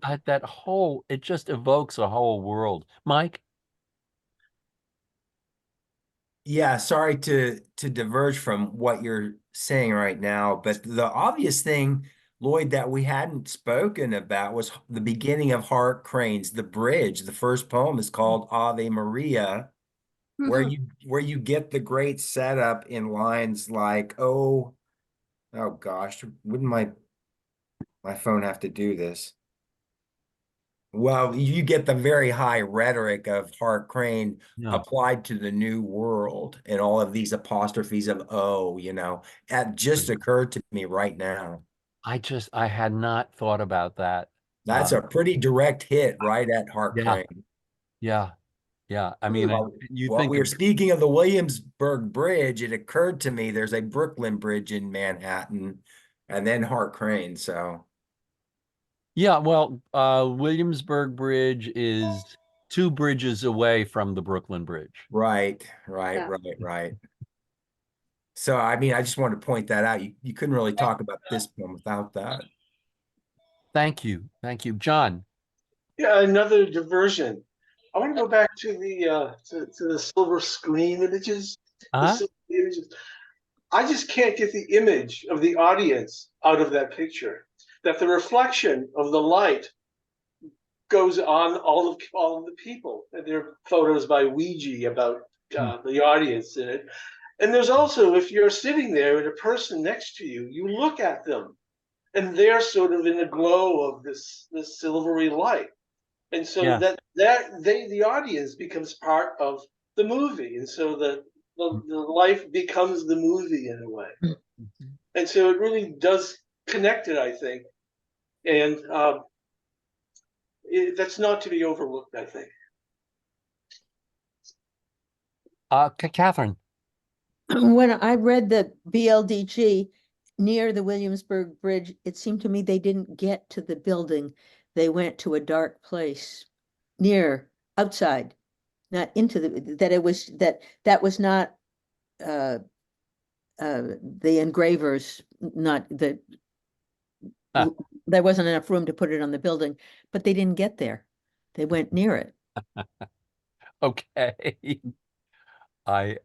just evokes a whole world. Mike? Yeah, sorry to diverge from what you're saying right now, but the obvious thing, Lloyd, that we hadn't spoken about was the beginning of Hart Crane's The Bridge. The first poem is called Ave Maria, where you get the great setup in lines like, oh gosh, wouldn't my phone have to do this? Well, you get the very high rhetoric of Hart Crane applied to the new world and all of these apostrophes of oh, that just occurred to me right now. I had not thought about that. That's a pretty direct hit right at Hart Crane. Yeah. I mean, you Well, think we were speaking of the Williamsburg Bridge. It occurred to me there's a Brooklyn Bridge in Manhattan and then Hart Crane. So yeah, well, Williamsburg Bridge is 2 bridges away from the Brooklyn Bridge. Right. So, I mean, I just wanted to point that out. You couldn't really talk about this one without that. Thank you. John. Yeah, another diversion. I want to go back to the to the silver screen images. The silver images. I just can't get the image of the audience out of that picture. That the reflection of the light goes on all of the people. And there are photos by Ouija about the audience in it. And there's also, if you're sitting there and a person next to you, you look at them, and they're sort of in the glow of this silvery light. And so the audience becomes part of the movie, and so the life becomes the movie in a way. And so it really does connect it, I think, and that's not to be overlooked, I think. Catherine. When I read the BLDG near the Williamsburg Bridge, it seemed to me they didn't get to the building. They went to a dark place outside, not into that was not the engravers, not the there wasn't enough room to put it on the building, but they didn't get there. They went near it. Okay. I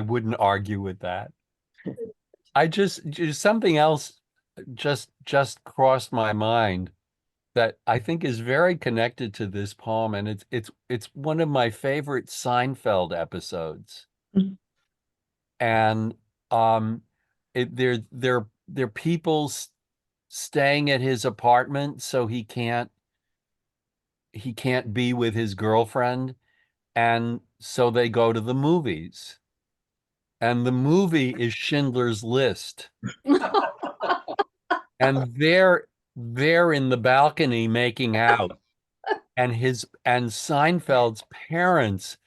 wouldn't argue with that. I just something else just crossed my mind that I think is very connected to this poem, and it's one of my favorite Seinfeld episodes. And they're people staying at his apartment, so he can't be with his girlfriend, and so they go to the movies. And the movie is Schindler's List. And they're in the balcony making out. And Seinfeld's parents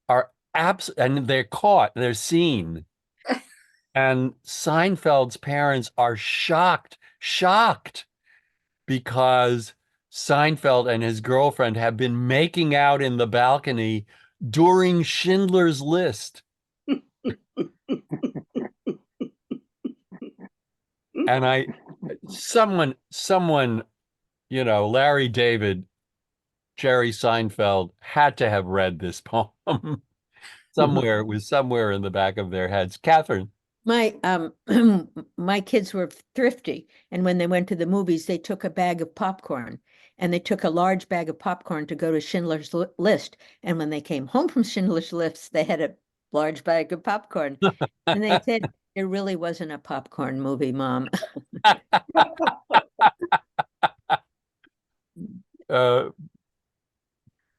are and they're caught, they're seen. And Seinfeld's parents are shocked because Seinfeld and his girlfriend have been making out in the balcony during Schindler's List. And someone, Larry David, Jerry Seinfeld had to have read this poem somewhere. It was somewhere in the back of their heads. Catherine. My my kids were thrifty, and when they went to the movies, they took a bag of popcorn, and they took a large bag of popcorn to go to Schindler's List. And when they came home from Schindler's List, they had a large bag of popcorn, and they said, "It really wasn't a popcorn movie, Mom."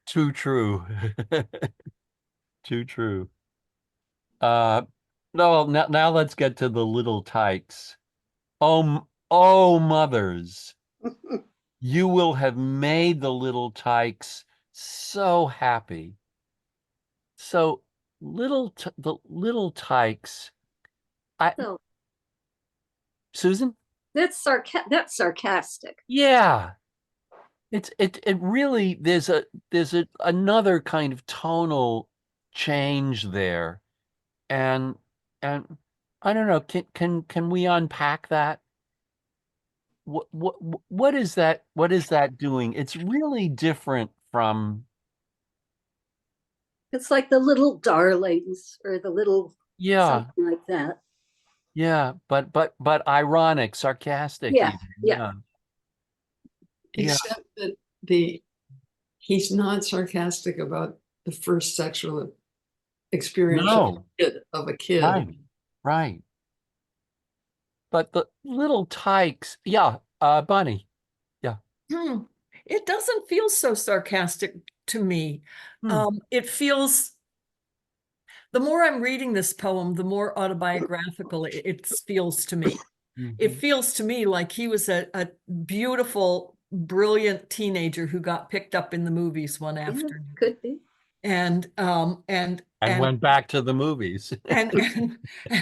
Too true. Too true. No, now let's get to the little tykes. Oh, mothers, you will have made the little tykes so happy. So the little tykes. Susan? That's sarcastic. Yeah. It really there's another kind of tonal change there. And I don't know, can we unpack that? What is that doing? It's really different from It's like the little darlings or the little Yeah, something like that. yeah, but ironic, sarcastic Yeah, even. yeah. Yeah. Except that he's not sarcastic about the first sexual experience No. of a kid. Right, right. But the little tykes, yeah, Bunny. Yeah. It doesn't feel so sarcastic to me. It feels, the more I'm reading this poem, the more autobiographical it feels to me. It feels to me like he was a beautiful, brilliant teenager who got picked up in the movies one afternoon. Could be. And went back to the movies. and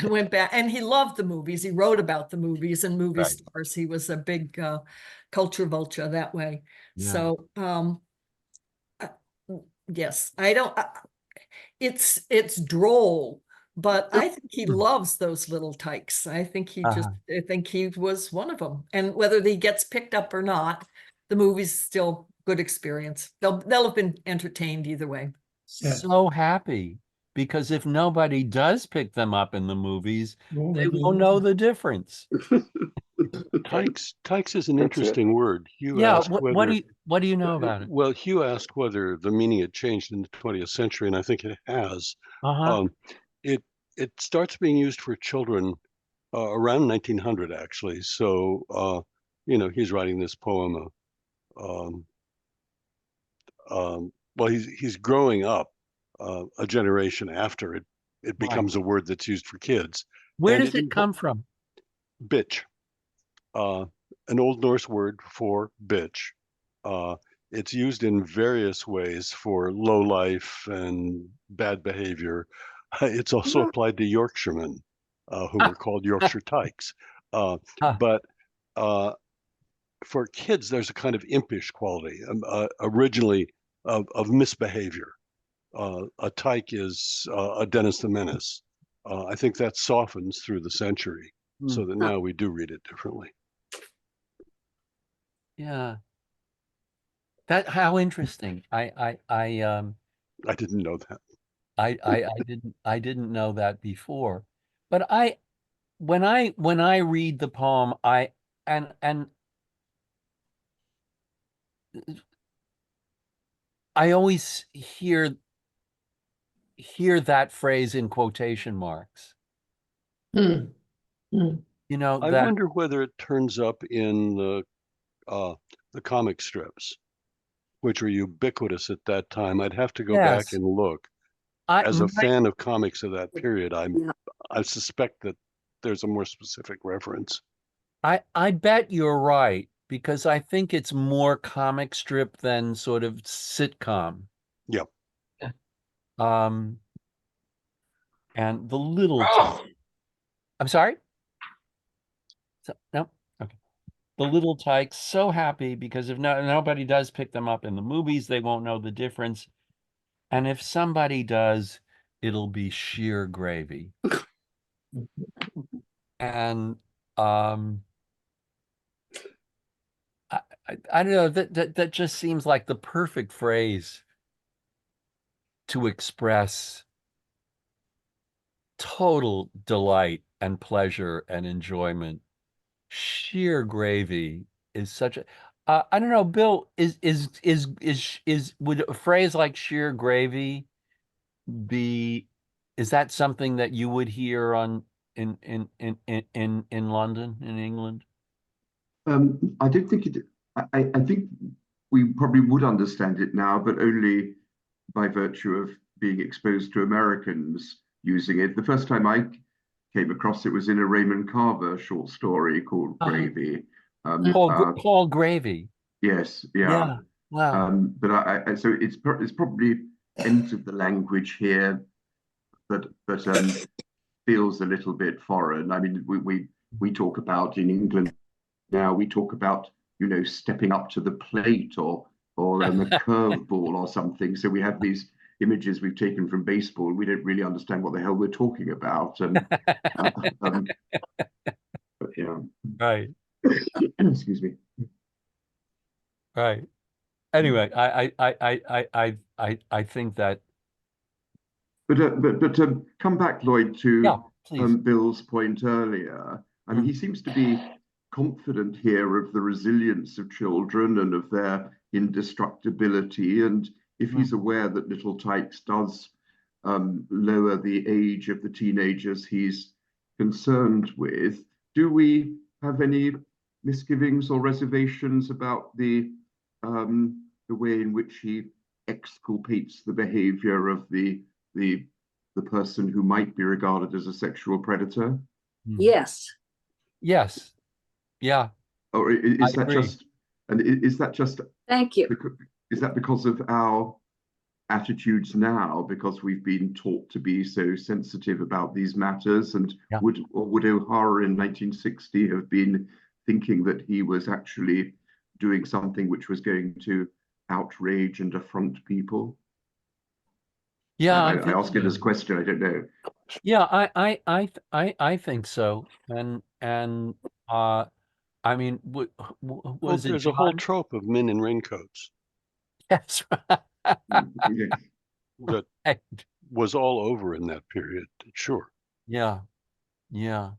went back, and he loved the movies. He wrote about the movies and movie Right. stars. He was a big culture vulture that way. Yeah. So yes, I don't. It's droll, but I think he loves those little tykes. I think he just. I think he was one of them. And whether he gets picked up or not, the movie's still good experience. They'll have been entertained either way. So happy, because if nobody does pick them up in the movies, they won't know the difference. Tykes is an interesting word. Hugh Yeah, asked what do you know about it? Well, Hugh asked whether the meaning had changed in the 20th century, and I think it has. It starts being used for children around 1900, actually. So, he's writing this poem. Well, he's growing up a generation after it becomes a word that's used for kids. Where does it come from? Bitch. An Old Norse word for bitch. It's used in various ways for low life and bad behavior. It's also applied to Yorkshiremen, who were called Yorkshire tykes. But for kids, there's a kind of impish quality, originally of misbehavior. A tyke is a Dennis the Menace. I think that softens through the century, so that now we do read it differently. Yeah. How interesting. I didn't know that. I didn't know that before. But when I read the poem, and I always hear that phrase in quotation marks. You know, I wonder whether it turns up in the comic strips, which were ubiquitous at that time. I'd have to go back and look. As a fan of comics of that period, I suspect that there's a more specific reference. I bet you're right, because I think it's more comic strip than sort of sitcom. Yep. And the little I'm sorry? No? Okay. The little tykes, so happy because if nobody does pick them up in the movies, they won't know the difference. And if somebody does, it'll be sheer gravy. And I don't know, that just seems like the perfect phrase to express total delight and pleasure and enjoyment. Sheer gravy is such a I don't know, Bill, would a phrase like sheer gravy is that something that you would hear in London, in England? I don't think it. I think we probably would understand it now, but only by virtue of being exposed to Americans using it. The first time I came across it was in a Raymond Carver short story called Gravy. Called Gravy. Yes, yeah. Wow. But so it's probably entered the language here, but feels a little bit foreign. I mean, we talk about in England now, we talk about, stepping up to the plate or a curveball or something. So we have these images we've taken from baseball. We don't really understand what the hell we're talking about. But yeah. Right. Excuse me. Right. Anyway, I think that But come back, Lloyd, Yeah, to please. Bill's point earlier. I mean, he seems to be confident here of the resilience of children and of their indestructibility. And if he's aware that Little Tykes does lower the age of the teenagers he's concerned with, do we have any misgivings or reservations about the way in which he exculpates the behavior of the person who might be regarded as a sexual predator? Yes. Yes. Yeah. Or is that agree. just, and is that just, Thank you. is that because of our attitudes now, because we've been taught to be so sensitive about these matters? And would O'Hara in 1960 have been thinking that he was actually doing something which was going to outrage and affront people? Yeah, I ask it as a question. I don't know. Yeah, I think so. And I mean, Well, was it there's a whole John? trope of men in raincoats Yes. that was all over in that period. Sure. Yeah. Yeah.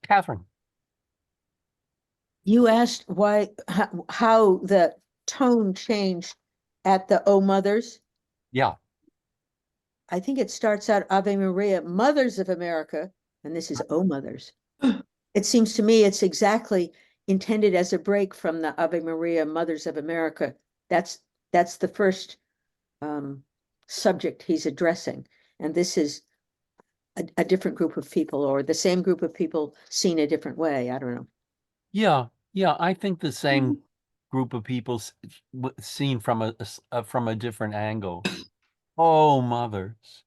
Catherine. You asked how the tone changed at the Oh Mothers. Yeah. I think it starts out Ave Maria, Mothers of America, and this is Oh Mothers. It seems to me it's exactly intended as a break from the Ave Maria, Mothers of America. That's the first subject he's addressing, and this is a different group of people, or the same group of people seen a different way. I don't know. Yeah. Yeah. I think the same group of people seen from a different angle. Oh, mothers.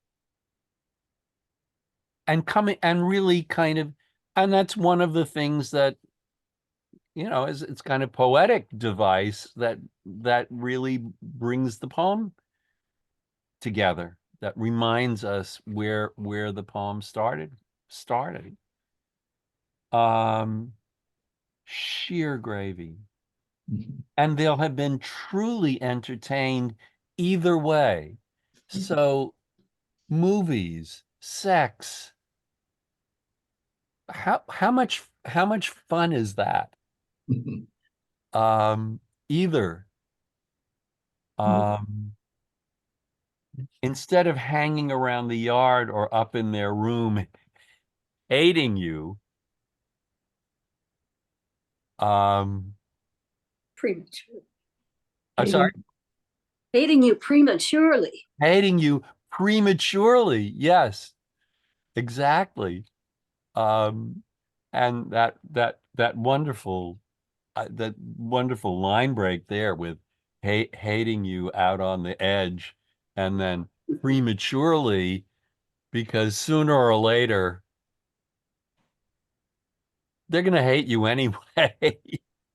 And coming and really kind of, and that's one of the things that, you know, it's kind of poetic device that really brings the poem together, that reminds us where the poem started. Sheer gravy. And they'll have been truly entertained either way. So movies, sex, how much fun is that? Either instead of hanging around the yard or up in their room hating you, Premature. I'm sorry, Hating you prematurely. hating you prematurely. Yes, exactly. And that wonderful line break there with hating you out on the edge, and then prematurely, because sooner or later they're going to hate you anyway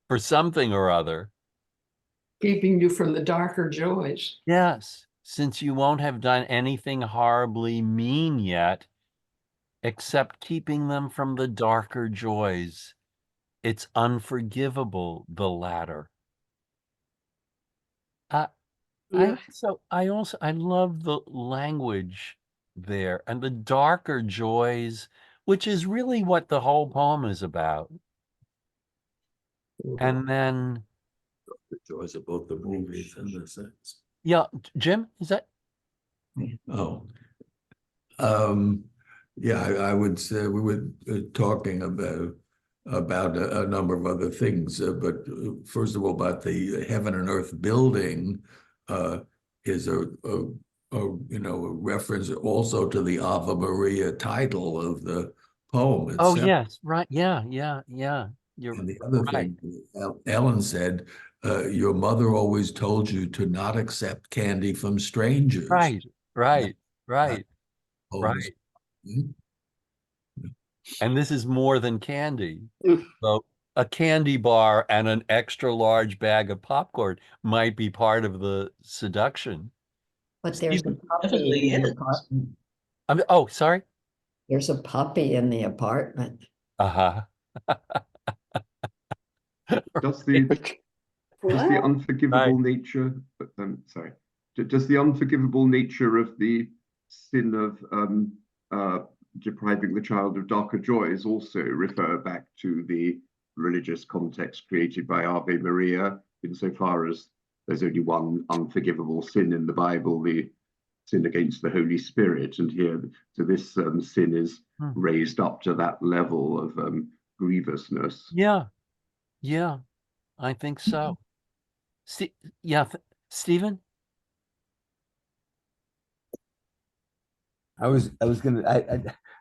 for something or other. Keeping you from the darker joys. Yes, since you won't have done anything horribly mean yet, except keeping them from the darker joys. It's unforgivable, the latter. I love the language there and the darker joys, which is really what the whole poem is about. And then the joys of both the movies and the sex. Yeah, Jim, is that? Oh, yeah, I would say we were talking about a number of other things, but first of all, about the heaven and earth building is a reference also to the Ave Maria title of the poem itself. Oh yes, right. Yeah. You're and the other right. thing, Ellen said, your mother always told you to not accept candy from strangers. Right. And this is more than candy. So a candy bar and an extra large bag of popcorn might be part of the seduction. But there's a puppy in the apartment. Oh, sorry. There's a puppy in the apartment. Uh-huh. Does the unforgivable nature, sorry, does the unforgivable nature of the sin of depriving the child of darker joys also refer back to the religious context created by Ave Maria, insofar as there's only one unforgivable sin in the Bible, the sin against the Holy Spirit, and here, so this sin is raised up to that level of grievousness. Yeah, yeah, I think so. Stephen? I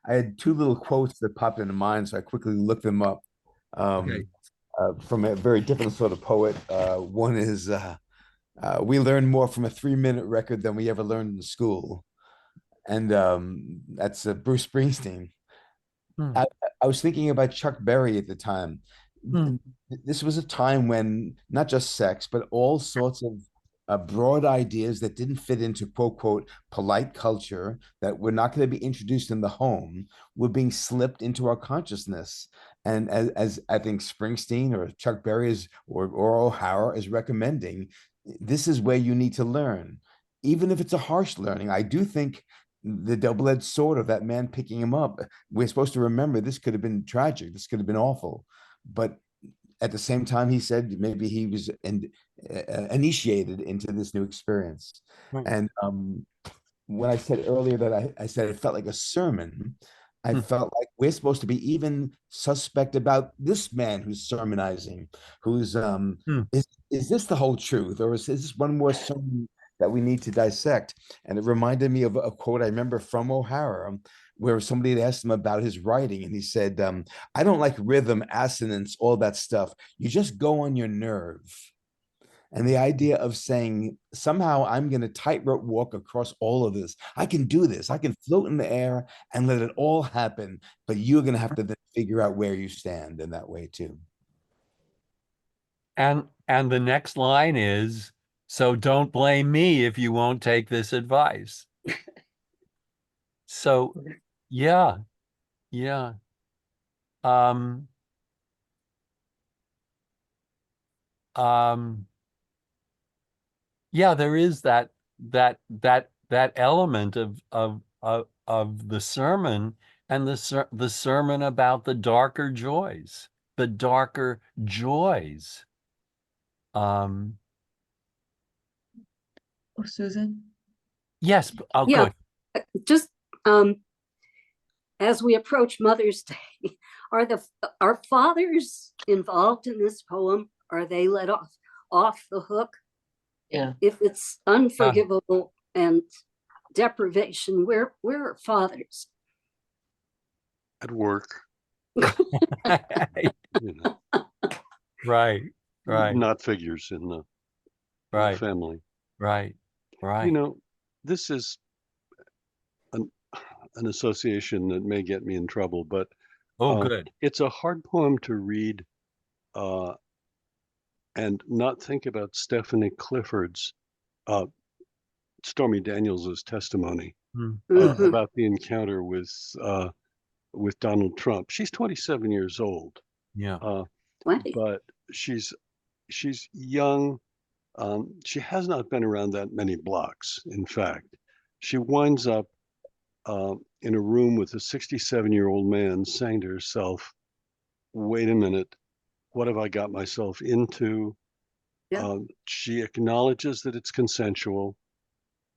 had two little quotes that popped into mind, so I quickly looked them up. Okay. From a very different sort of poet. One is we learn more from a 3-minute record than we ever learned in school. And that's Bruce Springsteen. I was thinking about Chuck Berry at the time. This was a time when not just sex, but all sorts of broad ideas that didn't fit into quote polite culture, that were not going to be introduced in the home, were being slipped into our consciousness. And as I think Springsteen or Chuck Berry or O'Hara is recommending, this is where you need to learn, even if it's a harsh learning. I do think the double-edged sword of that man picking him up, we're supposed to remember this could have been tragic, this could have been awful, but at the same time, he said maybe he was initiated into this new experience. Right. And when I said earlier that I said it felt like a sermon, I felt like we're supposed to be even suspect about this man who's sermonizing, who's is this the whole truth, or is this one more sermon that we need to dissect? And it reminded me of a quote I remember from O'Hara, where somebody had asked him about his writing, and he said, I don't like rhythm, assonance, all that stuff. You just go on your nerve. And the idea of saying, somehow I'm going to tightrope walk across all of this. I can do this. I can float in the air and let it all happen. But you're going to have to then figure out where you stand in that way too. And the next line is, so don't blame me if you won't take this advice. So, yeah. Yeah, there is that element of the sermon, and the sermon about the darker joys, Oh, Susan? Yes. Oh, Yeah. good. Just as we approach Mother's Day, are fathers involved in this poem? Are they let off the hook? Yeah. If it's unforgivable and deprivation, where are fathers? At work. Right. Not figures in the family. Right. You know, this is an association that may get me in trouble, but good. It's a hard poem to read and not think about Stephanie Clifford's Stormy Daniels's testimony about the encounter with Donald Trump. She's 27 years old. Yeah. But she's young. She has not been around that many blocks. In fact, she winds up in a room with a 67-year-old man saying to herself, wait a minute, what have I got myself into? Yeah. She acknowledges that it's consensual.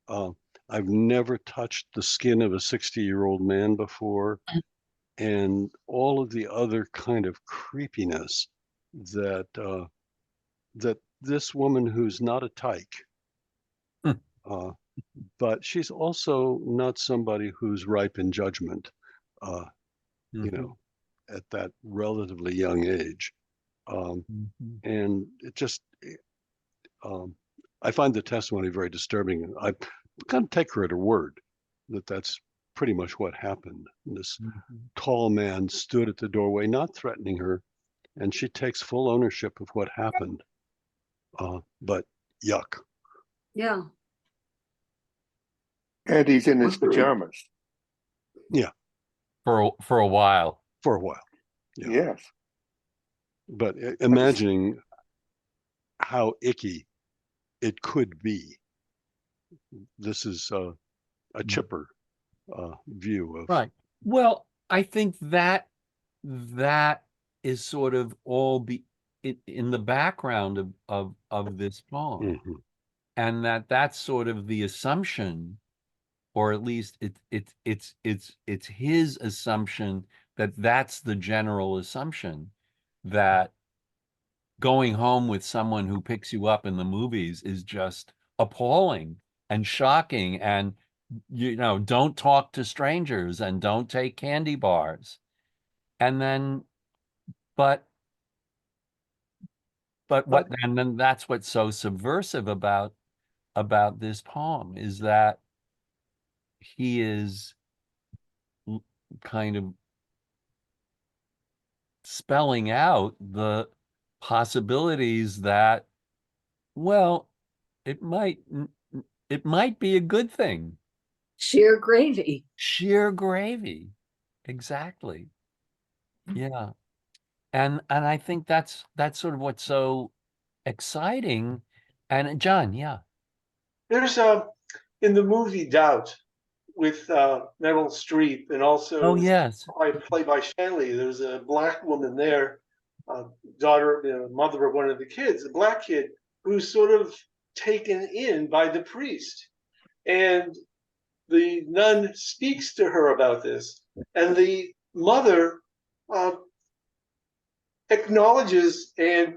I've never touched the skin of a 60-year-old man before. And all of the other kind of creepiness that that this woman, who's not a tyke, but she's also not somebody who's ripe in judgment, you know, at that relatively young age. And it just, I find the testimony very disturbing. I kind of take her at her word that that's pretty much what happened. This tall man stood at the doorway, not threatening her, and she takes full ownership of what happened. But yuck. Yeah. And he's in his pajamas. Yeah. For a while. For a while. Yeah. Yes. But imagining how icky it could be this is a chipper view of Right. Well, I think that is sort of all in the background of this poem, and that's sort of the assumption, or at least it's his assumption that that's the general assumption, that going home with someone who picks you up in the movies is just appalling and shocking, and don't talk to strangers and don't take candy bars. And then but what and then that's what's so subversive about this poem, is that he is kind of spelling out the possibilities that, well, it might be a good thing. Sheer gravy. Sheer gravy. Exactly. Yeah. And I think that's sort of what's so exciting. And John, yeah. There's in the movie Doubt with Meryl Streep, and also Oh, yes. played by Shanley. There's a black woman there, daughter, mother of one of the kids, a black kid who's sort of taken in by the priest, and the nun speaks to her about this, and the mother acknowledges and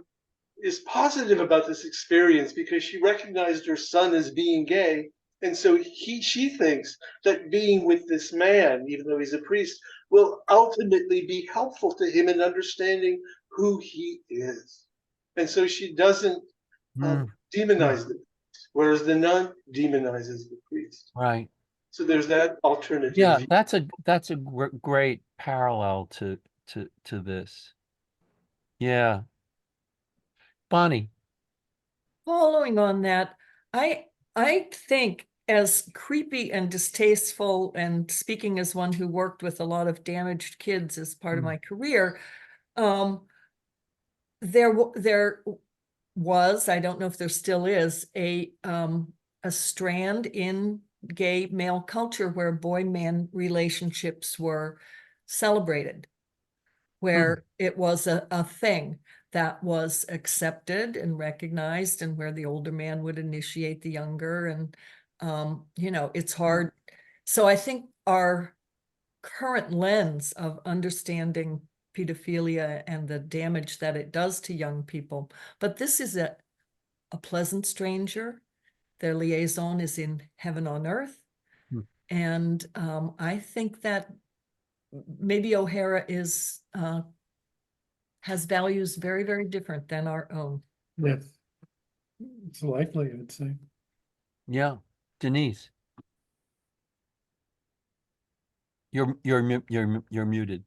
is positive about this experience because she recognized her son as being gay. And so she thinks that being with this man, even though he's a priest, will ultimately be helpful to him in understanding who he is. And so she doesn't demonize the priest, whereas the nun demonizes the priest. Right. So there's that alternative. Yeah, that's a great parallel to this. Yeah. Bonnie. Following on that, I think, as creepy and distasteful, and speaking as one who worked with a lot of damaged kids as part of my career, there was, I don't know if there still is, a strand in gay male culture where boy-man relationships were celebrated, where it was a thing that was accepted and recognized, and where the older man would initiate the younger. And it's hard. So I think our current lens of understanding pedophilia and the damage that it does to young people, but this is a pleasant stranger. Their liaison is in heaven on earth. And I think that maybe O'Hara has values very, very different than our own. Yes. It's likely, I'd say. Yeah. Denise. You're muted.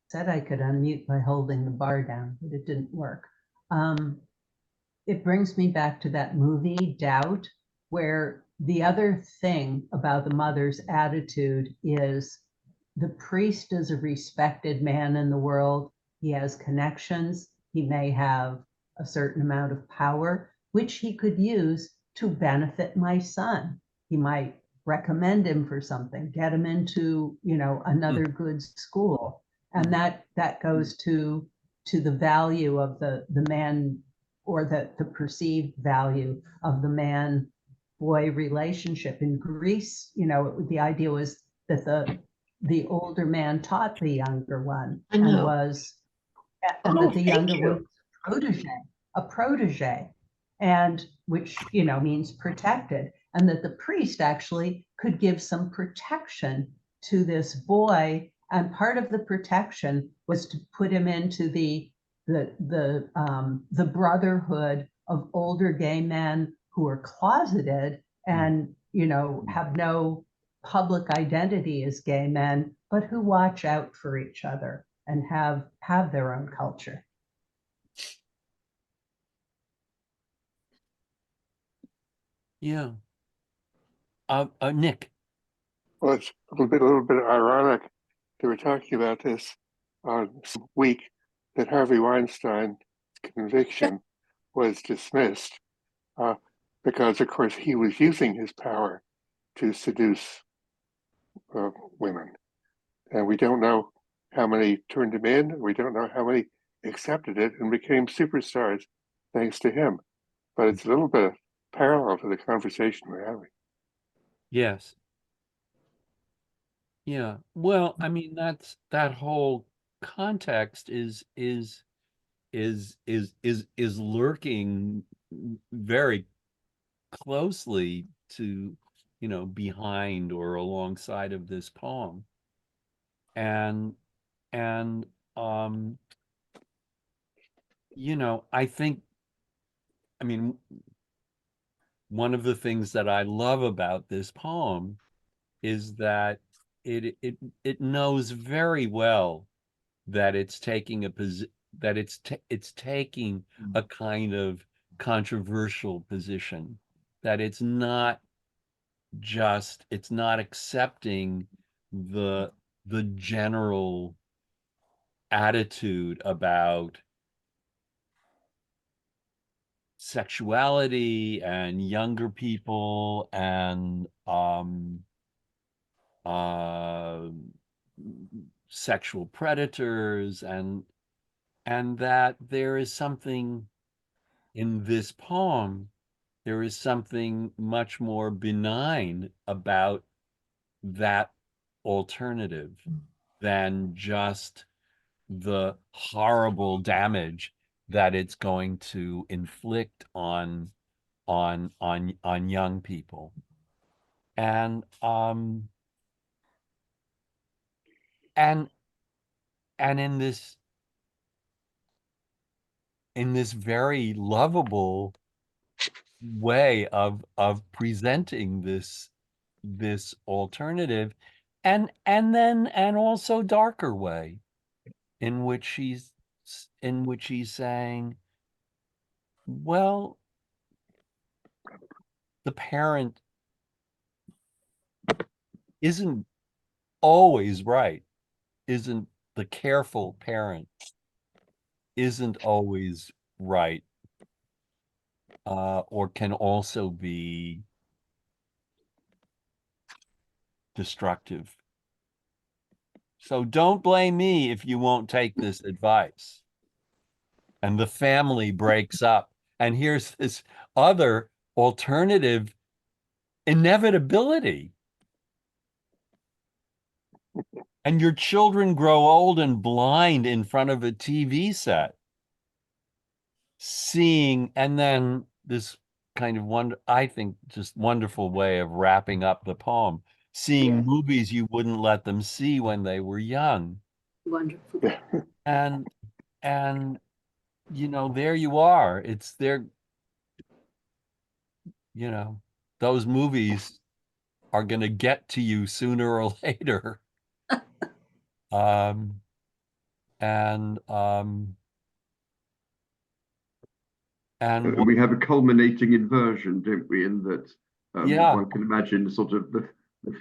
Said I could unmute by holding the bar down, but it didn't work. It brings me back to that movie, Doubt, where the other thing about the mother's attitude is the priest is a respected man in the world. He has connections. He may have a certain amount of power, which he could use to benefit my son. He might recommend him for something, get him into, another good school. And that goes to the value of the man, or the perceived value of the man-boy relationship. In Greece, the idea was that the older man taught the younger one, and that the younger was a protege, and which means protected, and that the priest actually could give some protection to this boy. And part of the protection was to put him into the brotherhood of older gay men who are closeted and have no public identity as gay men, but who watch out for each other and have their own culture. Yeah. Nick. Well, it's a little bit ironic that we're talking about this week that Harvey Weinstein conviction was dismissed because, of course, he was using his power to seduce women. And we don't know how many turned him in. We don't know how many accepted it and became superstars thanks to him. But it's a little bit parallel to the conversation we're having. Yes. Yeah. Well, I mean, that whole context is lurking very closely to, behind or alongside of this poem. And I think, I mean, one of the things that I love about this poem is that it knows very well that it's taking it's taking a kind of controversial position, that it's not accepting the general attitude about sexuality and younger people and sexual predators, and that there is something in this poem, there is something much more benign about that alternative than just the horrible damage that it's going to inflict on young people. And in this very lovable way of presenting this alternative, and also darker way in which he's saying, well, the parent isn't always right, isn't the careful parent isn't always right, or can also be destructive. So don't blame me if you won't take this advice. And the family breaks up. And here's this other alternative inevitability. And your children grow old and blind in front of a TV set, seeing, and then this kind of I think just wonderful way of wrapping up the poem, seeing movies you wouldn't let them see when they were young. Wonderful. And there you are. It's there, those movies are going to get to you sooner or later. And we have a culminating inversion, don't we? In that one can imagine sort of the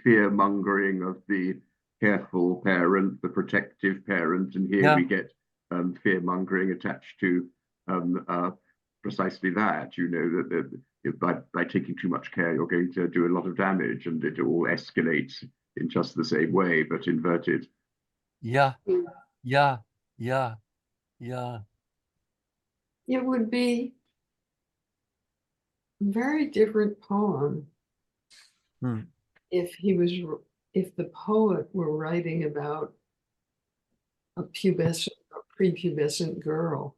fear mongering of the careful parent, the protective parent, and here we get fear mongering attached to precisely that. That by taking too much care, you're going to do a lot of damage, and it all escalates in just the same way, but inverted. It would be a very different poem if the poet were writing about a pubescent or prepubescent girl.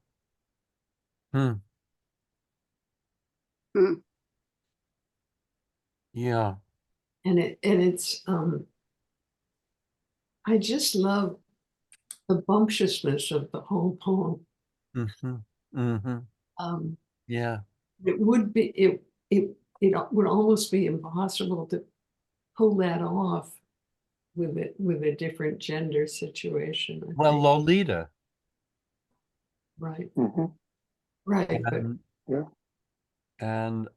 Yeah. And it's I just love the bumptiousness of the whole poem. Yeah. It would almost be impossible to pull that off with a different gender situation. Well, Lolita. Right. Right. And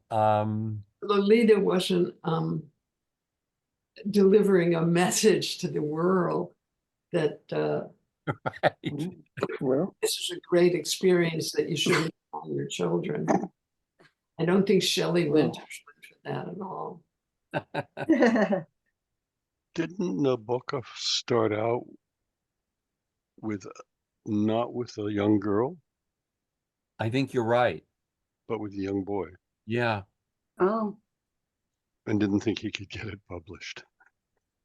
Lolita wasn't delivering a message to the world that Right. Well, This is a great experience that you should tell your children. I don't think Shelley Winters went for that at all. Didn't Nabokov start out with not with a young girl, I think you're right. but with a young boy, Yeah. Oh, and didn't think he could get it published?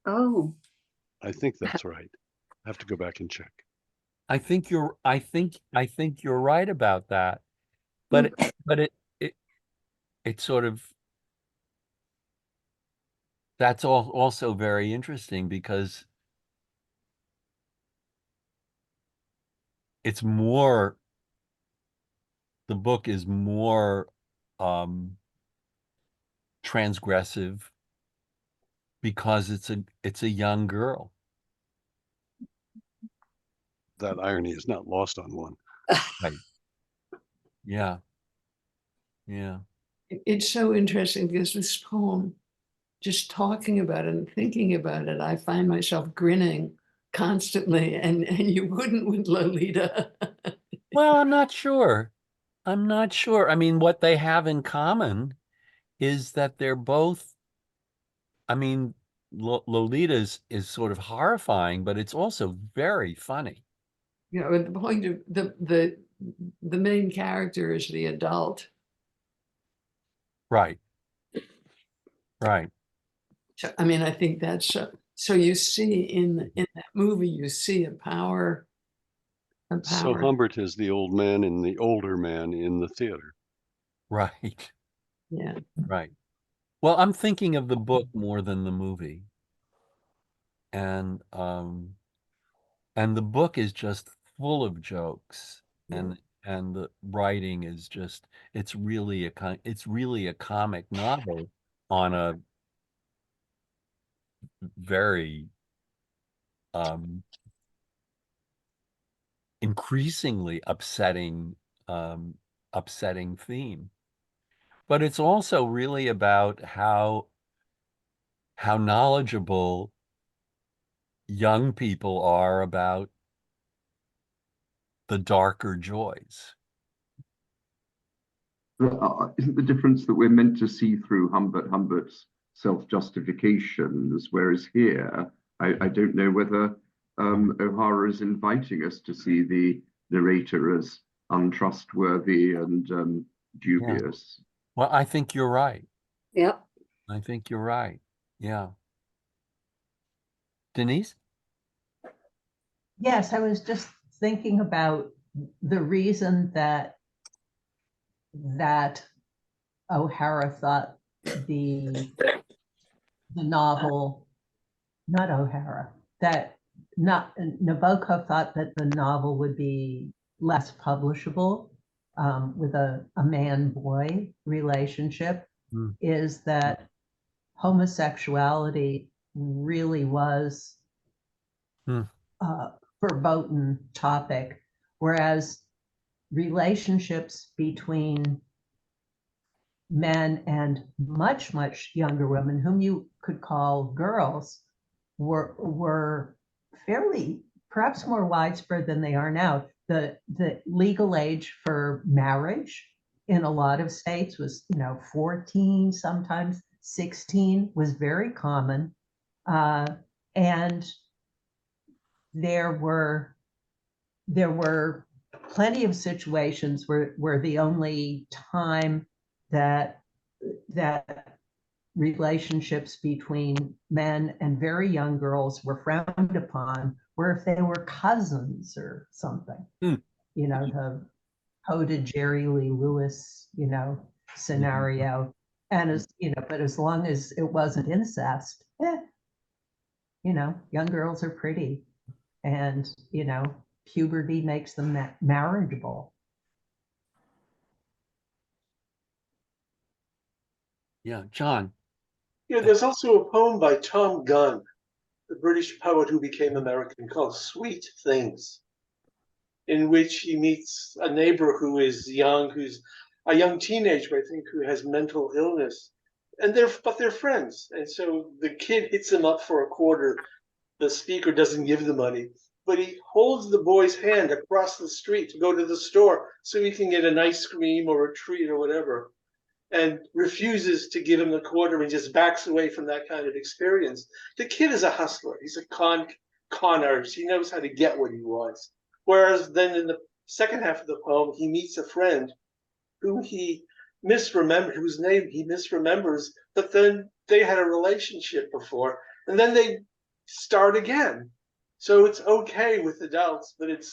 oh, I think that's right. I have to go back and check. I think you're right about that. But it sort of, that's also very interesting because it's more, the book is more transgressive because it's a young girl. That irony is not lost on one. Right. Yeah. Yeah. It's so interesting because this poem, just talking about it and thinking about it, I find myself grinning constantly, and you wouldn't with Lolita. Well, I'm not sure. I mean, what they have in common is that they're both, I mean, Lolita's is sort of horrifying, but it's also very funny. You know, at the point of the main character is the adult. Right. Right. So, I mean, I think that's so you see in that movie, you see a power. So Humbert is the old man and the older man in the theater. Right. Yeah. Right. Well, I'm thinking of the book more than the movie. And the book is just full of jokes, and the writing is just, it's really a comic novel on a very increasingly upsetting theme. But it's also really about how knowledgeable young people are about the darker joys. Isn't the difference that we're meant to see through Humbert's self-justifications, whereas here, I don't know whether O'Hara is inviting us to see the narrator as untrustworthy and dubious. Yeah. Well, I think you're right. Yep. I think you're right. Yeah. Denise? Yes, I was just thinking about the reason that O'Hara thought the novel, not O'Hara, that Nabokov thought that the novel would be less publishable with a man-boy relationship, is that homosexuality really was verboten topic, whereas relationships between men and much, much younger women, whom you could call girls, were fairly, perhaps more widespread than they are now. The legal age for marriage in a lot of states was, 14, sometimes 16 was very common. And there were plenty of situations where the only time that relationships between men and very young girls were frowned upon were if they were cousins or something. The Poe to Jerry Lee Lewis, scenario. And but as long as it wasn't incest, young girls are pretty, and puberty makes them marriageable. Yeah, John. There's also a poem by Tom Gunn, the British poet who became American, called Sweet Things, in which he meets a neighbor who is young, who's a young teenager, I think, who has mental illness. And they're friends. And so the kid hits him up for a quarter. The speaker doesn't give the money. but he holds the boy's hand across the street to go to the store so he can get an ice cream or a treat or whatever, and refuses to give him the quarter and just backs away from that kind of experience. The kid is a hustler. He's a con artist. He knows how to get what he wants. Whereas then in the second half of the poem, he meets a friend who whose name he misremembers, but then they had a relationship before, and then they start again. So it's okay with adults, but it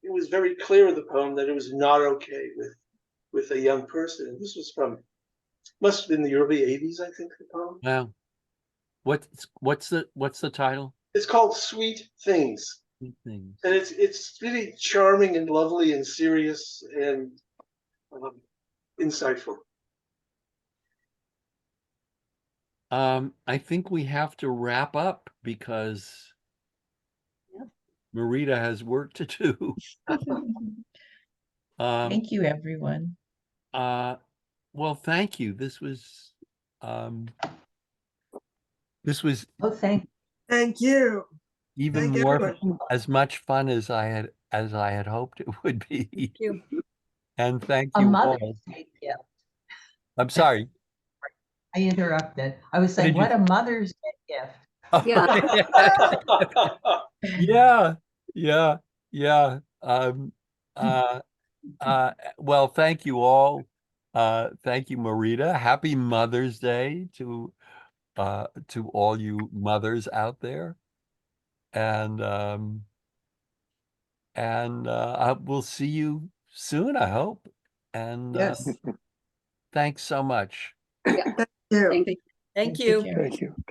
was very clear in the poem that it was not okay with a young person. And this was must have been the early 80s, I think, the poem. Wow. What's the title? It's called Sweet Things. Sweet Things. And it's really charming and lovely and serious and insightful. I think we have to wrap up because Marita has work to do. Thank you, everyone. Well, thank you. This was Oh, thank you. Even Thank more everyone. as much fun as I had hoped it would be. Thank you. And thank a you Mother's all. Day gift. I'm sorry. I interrupted. I was What saying, did you what a Mother's Day gift. Yeah. Well, thank you all. Thank you, Marita. Happy Mother's Day to all you mothers out there. And we'll see you soon, I hope. And Yes. thanks so much. Yeah. Thank you. Thank you. Thank you.